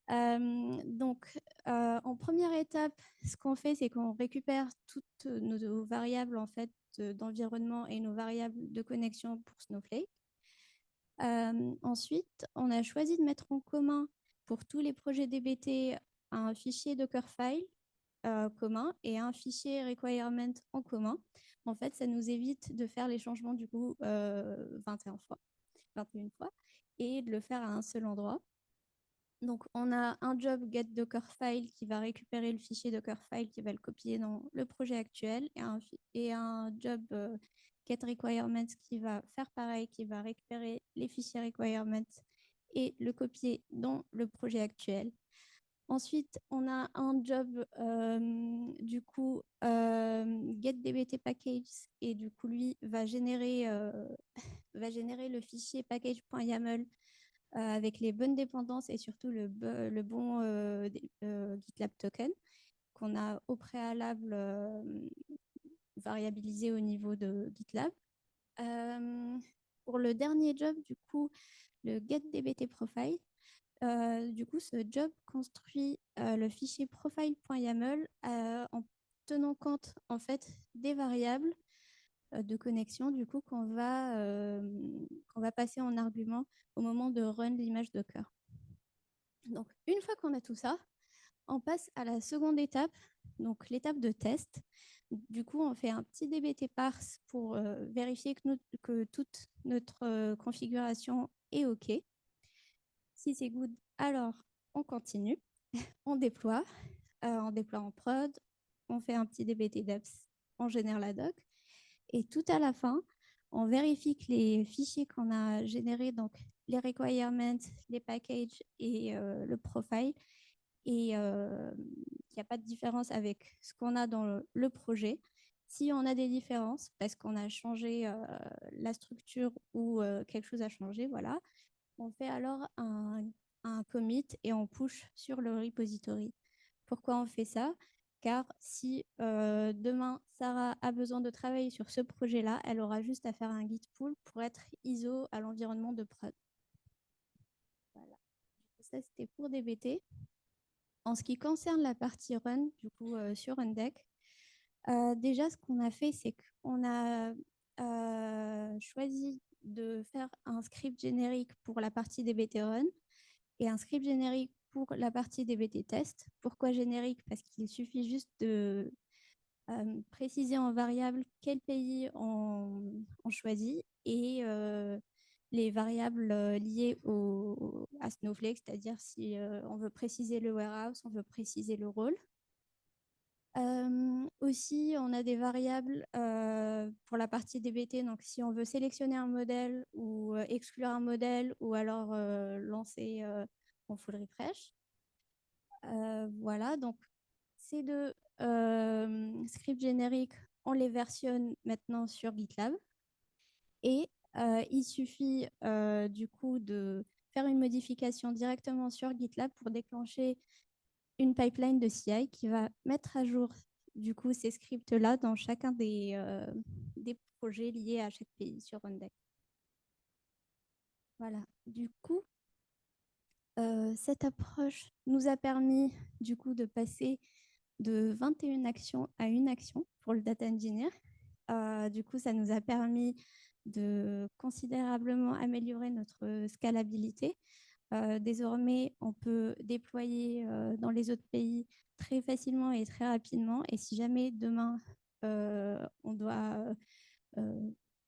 Donc, en première étape, ce qu'on fait, c'est qu'on récupère toutes nos variables en fait d'environnement et nos variables de connexion pour Snowflake. Ensuite, on a choisi de mettre en commun pour tous les projets DBT un fichier Dockerfile commun et un fichier requirement en commun. En fait, ça nous évite de faire les changements du coup 21 fois et de le faire à un seul endroit. Donc, on a un job get Dockerfile qui va récupérer le fichier Dockerfile qui va le copier dans le projet actuel et un job get requirements qui va faire pareil, qui va récupérer les fichiers requirements et le copier dans le projet actuel. Ensuite, on a un job du coup get dbt package et du coup lui va générer le fichier package.yaml avec les bonnes dépendances et surtout le bon GitLab token qu'on a au préalable variabilisé au niveau de GitLab. Pour le dernier job, du coup, le getDBT profile. Du coup, ce job construit le fichier profile.yaml en tenant compte en fait des variables de connexion du coup qu'on va passer en argument au moment de run l'image Docker. Donc, une fois qu'on a tout ça, on passe à la seconde étape, donc l'étape de test. Du coup, on fait un petit dbt parse pour vérifier que toute notre configuration est OK. Si c'est good, alors on continue, on déploie en prod, on fait un petit dbt deps, on génère la doc. Et tout à la fin, on vérifie que les fichiers qu'on a générés, donc les requirements, les packages et le profile, et il n'y a pas de différence avec ce qu'on a dans le projet. Si on a des différences, parce qu'on a changé la structure ou quelque chose a changé, voilà, on fait alors un commit et on push sur le repository. Pourquoi on fait ça? Car si demain, Sarah a besoin de travailler sur ce projet-là, elle aura juste à faire un git pull pour être ISO à l'environnement de prod. Voilà. Ça, c'était pour DBT. En ce qui concerne la partie run, du coup, sur Rundeck, déjà, ce qu'on a fait, c'est qu'on a choisi de faire un script générique pour la partie DBT run et un script générique pour la partie DBT test. Pourquoi générique? Parce qu'il suffit juste de préciser en variable quel pays on choisit et les variables liées à Snowflake, c'est-à-dire si on veut préciser le warehouse, on veut préciser le rôle. Aussi, on a des variables pour la partie DBT. Donc, si on veut sélectionner un modèle ou exclure un modèle ou alors lancer en full refresh. Voilà, donc ces deux scripts génériques, on les versionne maintenant sur GitLab. Et il suffit du coup de faire une modification directement sur GitLab pour déclencher une pipeline de CI qui va mettre à jour du coup ces scripts-là dans chacun des projets liés à chaque pays sur Rundeck. Voilà, du coup, cette approche nous a permis du coup de passer de 21 actions à une action pour le data engineer. Du coup, ça nous a permis de considérablement améliorer notre scalabilité. Désormais, on peut déployer dans les autres pays très facilement et très rapidement. Et si jamais demain, on doit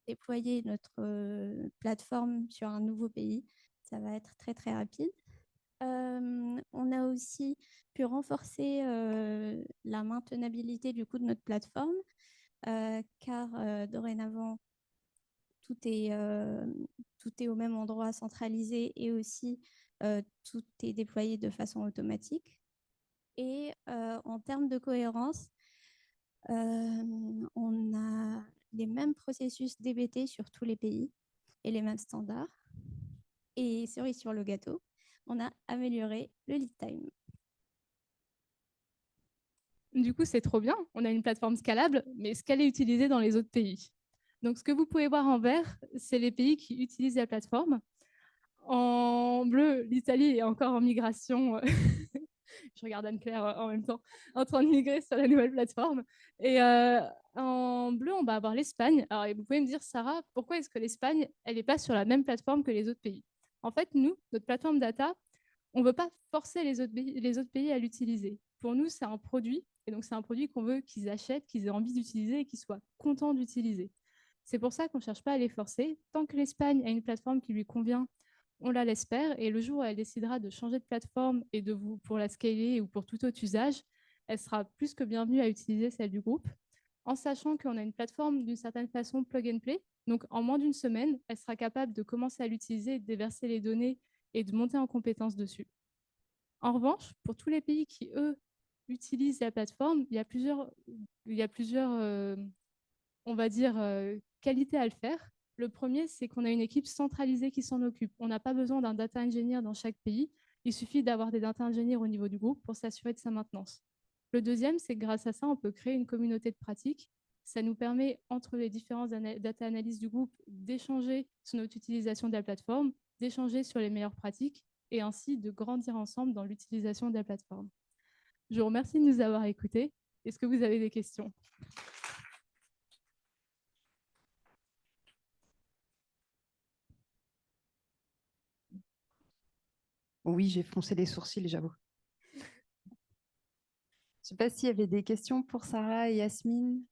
déployer notre plateforme sur un nouveau pays, ça va être très, très rapide. On a aussi pu renforcer la maintenabilité du coup de notre plateforme, car dorénavant, tout est au même endroit centralisé et aussi tout est déployé de façon automatique. Et en termes de cohérence, on a les mêmes processus DBT sur tous les pays et les mêmes standards. Et cerise sur le gâteau, on a amélioré le lead time. Du coup, c'est trop bien. On a une plateforme scalable, mais est-ce qu'elle est utilisée dans les autres pays? Donc, ce que vous pouvez voir en vert, c'est les pays qui utilisent la plateforme. En bleu, l'Italie est encore en migration. Je regarde Anne-Claire en même temps, en train de migrer sur la nouvelle plateforme. Et en bleu, on va avoir l'Espagne. Alors, vous pouvez me dire, Sarah, pourquoi est-ce que l'Espagne, elle n'est pas sur la même plateforme que les autres pays? En fait, nous, notre plateforme data, on ne veut pas forcer les autres pays à l'utiliser. Pour nous, c'est un produit. Et donc, c'est un produit qu'on veut qu'ils achètent, qu'ils aient envie d'utiliser et qu'ils soient contents d'utiliser. C'est pour ça qu'on ne cherche pas à les forcer. Tant que l'Espagne a une plateforme qui lui convient, on la laisse faire. Et le jour où elle décidera de changer de plateforme et pour la scaler ou pour tout autre usage, elle sera plus que bienvenue à utiliser celle du groupe, en sachant qu'on a une plateforme d'une certaine façon plug and play. Donc, en moins d'une semaine, elle sera capable de commencer à l'utiliser, de déverser les données et de monter en compétences dessus. En revanche, pour tous les pays qui, eux, utilisent la plateforme, il y a plusieurs on va dire, qualités à le faire. Le premier, c'est qu'on a une équipe centralisée qui s'en occupe. On n'a pas besoin d'un data engineer dans chaque pays. Il suffit d'avoir des data engineers au niveau du groupe pour s'assurer de sa maintenance. Le deuxième, c'est que grâce à ça, on peut créer une communauté de pratique. Ça nous permet, entre les différents data analystes du groupe, d'échanger sur notre utilisation de la plateforme, d'échanger sur les meilleures pratiques et ainsi de grandir ensemble dans l'utilisation de la plateforme. Je vous remercie de nous avoir écoutés. Est-ce que vous avez des questions? Oui, j'ai froncé les sourcils, j'avoue. Je ne sais pas s'il y avait des questions pour Sarah et Yasmine.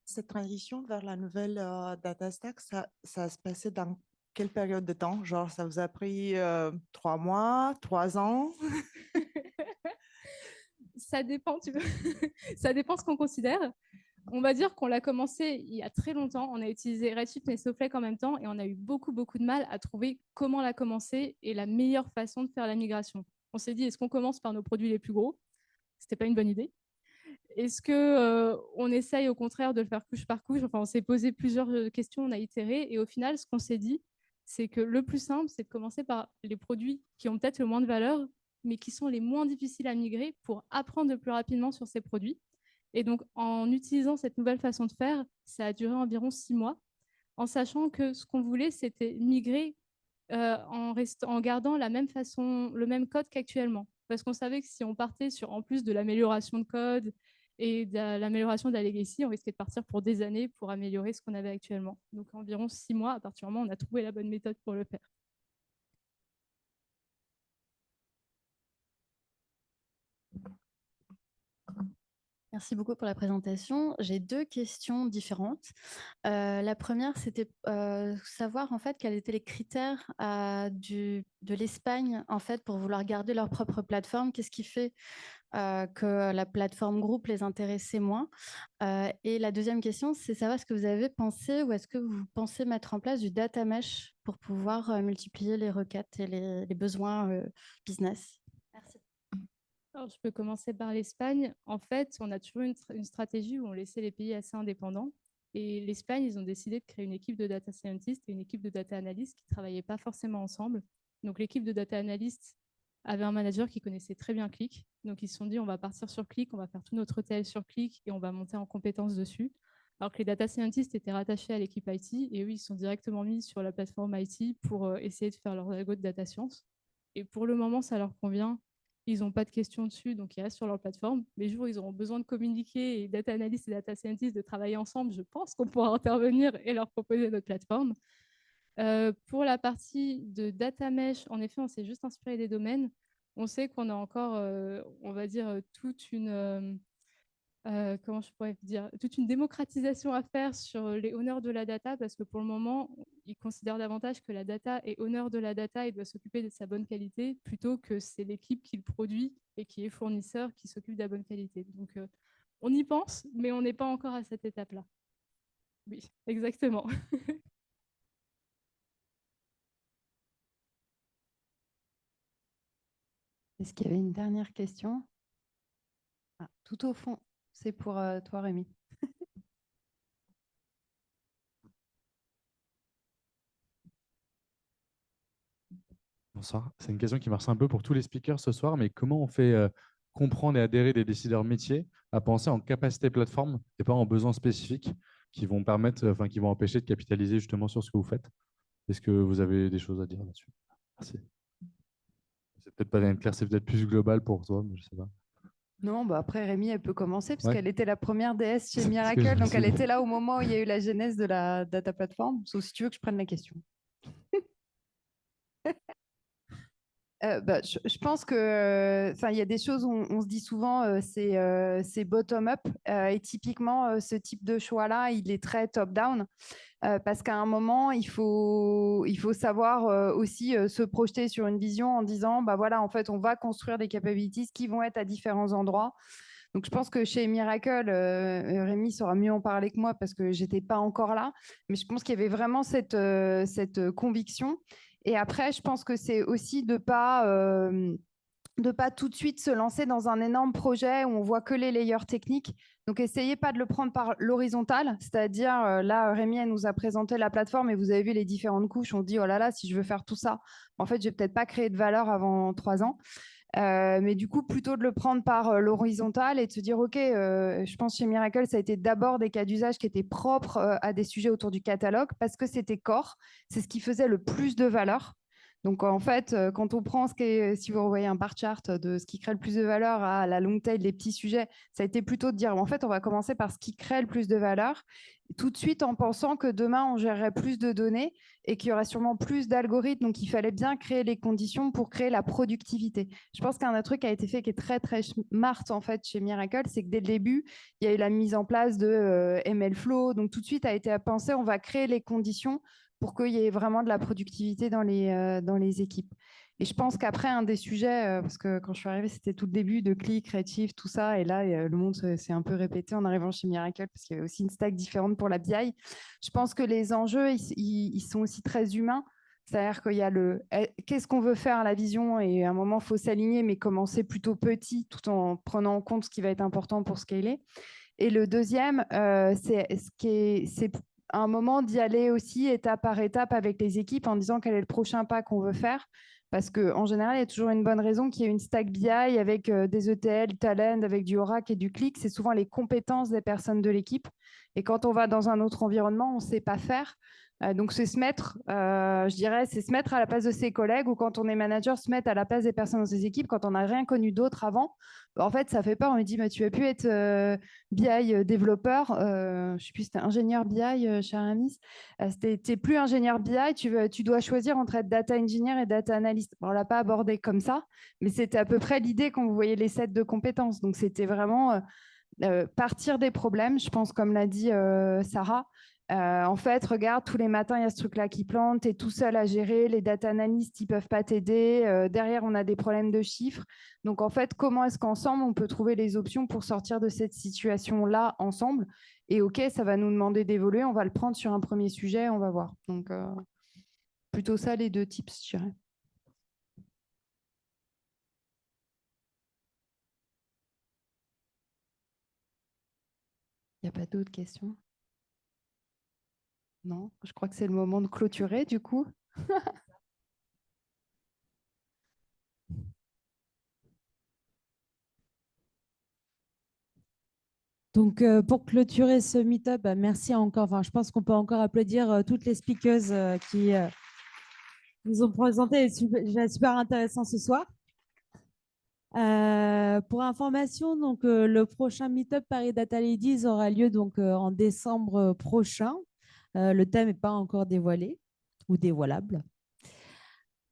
Cette transition vers la nouvelle data stack, ça se passait dans quelle période de temps? Genre, ça vous a pris 3 mois, 3 ans? Ça dépend, ça dépend ce qu'on considère. On va dire qu'on l'a commencé il y a très longtemps. On a utilisé Redshift et Snowflake en même temps et on a eu beaucoup de mal à trouver comment la commencer et la meilleure façon de faire la migration. On s'est dit, est-ce qu'on commence par nos produits les plus gros? C'était pas une bonne idée. Est-ce qu'on essaye au contraire de le faire couche par couche? Enfin, on s'est posé plusieurs questions, on a itéré et au final, ce qu'on s'est dit, c'est que le plus simple, c'est de commencer par les produits qui ont peut-être le moins de valeur, mais qui sont les moins difficiles à migrer pour apprendre le plus rapidement sur ces produits. Et donc, en utilisant cette nouvelle façon de faire, ça a duré environ 6 mois, en sachant que ce qu'on voulait, c'était migrer en gardant la même façon, le même code qu'actuellement. Parce qu'on savait que si on partait sur, en plus de l'amélioration de code et de l'amélioration de la legacy, on risquait de partir pour des années pour améliorer ce qu'on avait actuellement. Donc, environ 6 mois, à partir du moment où on a trouvé la bonne méthode pour le faire. Merci beaucoup pour la présentation. J'ai 2 questions différentes. La première, c'était savoir en fait quels étaient les critères de l'Espagne en fait pour vouloir garder leur propre plateforme. Qu'est-ce qui fait que la plateforme groupe les intéressait moins? Et la deuxième question, c'est savoir ce que vous avez pensé ou est-ce que vous pensez mettre en place du data mesh pour pouvoir multiplier les requêtes et les besoins business? Merci. Alors, je peux commencer par l'Espagne. En fait, on a toujours une stratégie où on laissait les pays assez indépendants. Et l'Espagne, ils ont décidé de créer une équipe de data scientists et une équipe de data analysts qui ne travaillaient pas forcément ensemble. Donc, l'équipe de data analysts avait un manager qui connaissait très bien Qlik. Donc, ils se sont dit, on va partir sur Qlik, on va faire tout notre ETL sur Qlik et on va monter en compétences dessus. Alors que les data scientists étaient rattachés à l'équipe IT et eux, ils sont directement mis sur la plateforme IT pour essayer de faire leur algo de data science. Et pour le moment, ça leur convient. Ils n'ont pas de questions dessus, donc ils restent sur leur plateforme. Les jours où ils auront besoin de communiquer et data analyst et data scientist de travailler ensemble, je pense qu'on pourra intervenir et leur proposer notre plateforme. Pour la partie de data mesh, en effet, on s'est juste inspiré des domaines. On sait qu'on a encore, on va dire, toute une comment je pourrais dire, toute une démocratisation à faire sur les honneurs de la data, parce que pour le moment, ils considèrent davantage que la data est honneur de la data et doit s'occuper de sa bonne qualité, plutôt que c'est l'équipe qui le produit et qui est fournisseur qui s'occupe de la bonne qualité. Donc, on y pense, mais on n'est pas encore à cette étape-là. Oui, exactement. Est-ce qu'il y avait une dernière question? Tout au fond, c'est pour toi, Rémi. Bonsoir. C'est une question qui marche un peu pour tous les speakers ce soir, mais comment on fait comprendre et adhérer des décideurs métiers à penser en capacité plateforme et pas en besoins spécifiques qui vont permettre, qui vont empêcher de capitaliser justement sur ce que vous faites? Est-ce que vous avez des choses à dire là-dessus? Merci. C'est peut-être pas bien clair, c'est peut-être plus global pour toi, mais je sais pas. Non, bah après, Rémi, elle peut commencer, parce Ouais. qu'elle était la première DS chez C'est ce que Miracle, je me donc suis elle dit. était là au moment où il y a eu la genèse de la data platform. Sauf si tu veux que je prenne la question. Je pense que, il y a des choses où on se dit souvent, c'est bottom-up. Et typiquement, ce type de choix-là, il est très top-down. Parce qu'à un moment, il faut savoir aussi se projeter sur une vision en disant, bah voilà, en fait, on va construire des capabilities qui vont être à différents endroits. Donc, je pense que chez Miracle, Rémi saura mieux en parler que moi parce que j'étais pas encore là, mais je pense qu'il y avait vraiment cette conviction. Et après, je pense que c'est aussi de pas tout de suite se lancer dans un énorme projet où on voit que les layers techniques. Donc, essayez pas de le prendre par l'horizontale, c'est-à-dire là, Rémi, elle nous a présenté la plateforme et vous avez vu les différentes couches. On se dit, oh là là, si je veux faire tout ça, en fait, je vais peut-être pas créer de valeur avant 3 ans. Mais du coup, plutôt de le prendre par l'horizontale et de se dire, OK, je pense chez Miracle, ça a été d'abord des cas d'usage qui étaient propres à des sujets autour du catalogue parce que c'était core, c'est ce qui faisait le plus de valeur. Donc, en fait, quand on prend si vous revoyez un bar chart de ce qui crée le plus de valeur à la long tail des petits sujets, ça a été plutôt de dire, en fait, on va commencer par ce qui crée le plus de valeur, tout de suite en pensant que demain, on gérerait plus de données et qu'il y aurait sûrement plus d'algorithmes. Donc, il fallait bien créer les conditions pour créer la productivité. Je pense qu'un autre truc qui a été fait qui est très, très smart, en fait, chez Miracle, c'est que dès le début, il y a eu la mise en place de MLflow. Donc, tout de suite, a été à penser, on va créer les conditions pour qu'il y ait vraiment de la productivité dans les équipes. Et je pense qu'après, un des sujets, parce que quand je suis arrivée, c'était tout le début de Click, Creative, tout ça, et là, le monde s'est un peu répété en arrivant chez Miracle, parce qu'il y avait aussi une stack différente pour la BI. Je pense que les enjeux, ils sont aussi très humains. C'est-à-dire qu'il y a qu'est-ce qu'on veut faire à la vision, et à un moment, il faut s'aligner, mais commencer plutôt petit, tout en prenant en compte ce qui va être important pour scaler. Et le deuxième, c'est un moment d'y aller aussi étape par étape avec les équipes en disant quel est le prochain pas qu'on veut faire. Parce qu'en général, il y a toujours une bonne raison qu'il y ait une stack BI avec des ETL, Talend, avec du Oracle et du Click. C'est souvent les compétences des personnes de l'équipe. Et quand on va dans un autre environnement, on ne sait pas faire. Donc, c'est se mettre, je dirais, c'est se mettre à la place de ses collègues ou quand on est manager, se mettre à la place des personnes dans ses équipes. Quand on n'a rien connu d'autre avant, en fait, ça fait peur. On me dit, mais tu vas plus être BI développeur. Je ne sais plus, c'était ingénieur BI chez Aramis. Tu n'es plus ingénieur BI, tu dois choisir entre être data engineer et data analyst. Bon, on ne l'a pas abordé comme ça, mais c'était à peu près l'idée quand vous voyez les sets de compétences. Donc, c'était vraiment partir des problèmes, je pense, comme l'a dit Sarah. En fait, regarde, tous les matins, il y a ce truc-là qui plante, tu es tout seul à gérer, les data analysts, ils ne peuvent pas t'aider. Derrière, on a des problèmes de chiffres. Donc, en fait, comment est-ce qu'ensemble, on peut trouver les options pour sortir de cette situation-là ensemble? Et OK, ça va nous demander d'évoluer, on va le prendre sur un premier sujet, on va voir. Donc, plutôt ça, les deux tips, je dirais. Il n'y a pas d'autres questions? Non, je crois que c'est le moment de clôturer, du coup. Donc, pour clôturer ce meet-up, merci encore. Enfin, je pense qu'on peut encore applaudir toutes les speakers qui nous ont présenté. C'est super intéressant ce soir. Pour information, donc, le prochain meet-up Paris Data Ladies aura lieu donc, en décembre prochain. Le thème n'est pas encore dévoilé ou dévoilable.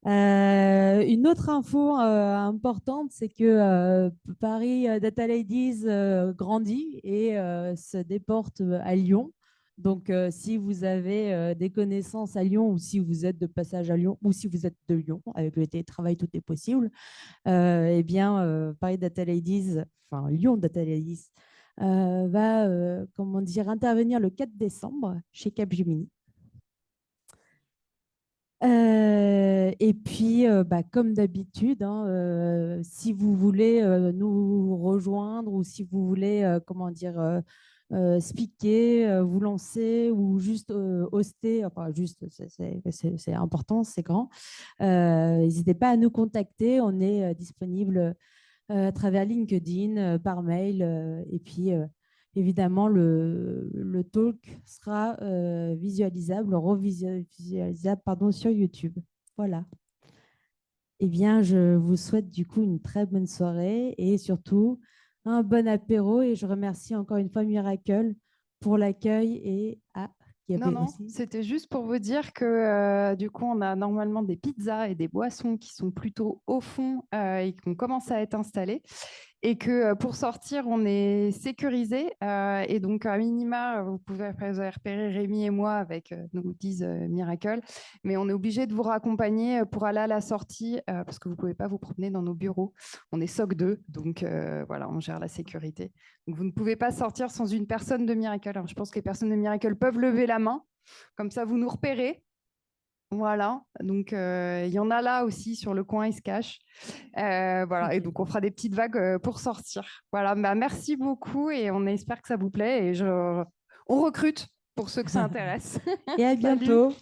Une autre info importante, c'est que Paris Data Ladies grandit et se déporte à Lyon. Donc, si vous avez des connaissances à Lyon ou si vous êtes de passage à Lyon ou si vous êtes de Lyon, avec le télétravail, tout est possible, eh bien, Paris Data Ladies, enfin Lyon Data Ladies, va comment dire, intervenir le 4 décembre chez Capgemini. Et puis, comme d'habitude, hein, si vous voulez nous rejoindre ou si vous voulez, comment dire, speaker, vous lancer ou juste hoster, enfin juste, c'est important, c'est grand, n'hésitez pas à nous contacter. On est disponible à travers LinkedIn, par mail, et puis évidemment, le talk sera visualisable, revisualisable sur YouTube. Voilà. Eh bien, je vous souhaite du coup une très bonne soirée et surtout un bon apéro. Et je remercie encore une fois Miracle pour l'accueil et Non, c'était juste pour vous dire que du coup, on a normalement des pizzas et des boissons qui sont plutôt au fond et qui ont commencé à être installées. Et que pour sortir, on est sécurisé. Et donc, à minima, vous pouvez repérer Rémi et moi avec nos goodies Miracle. Mais on est obligé de vous raccompagner pour aller à la sortie parce que vous ne pouvez pas vous promener dans nos bureaux. On est SOC 2, donc voilà, on gère la sécurité. Donc, vous ne pouvez pas sortir sans une personne de Miracle. Alors, je pense que les personnes de Miracle peuvent lever la main. Comme ça, vous nous repérez. Voilà, donc il y en a là aussi sur le coin, ils se cachent. Voilà, et donc on fera des petites vagues pour sortir. Voilà, merci beaucoup et on espère que ça vous plaît et on recrute pour ceux que ça intéresse. Et à bientôt.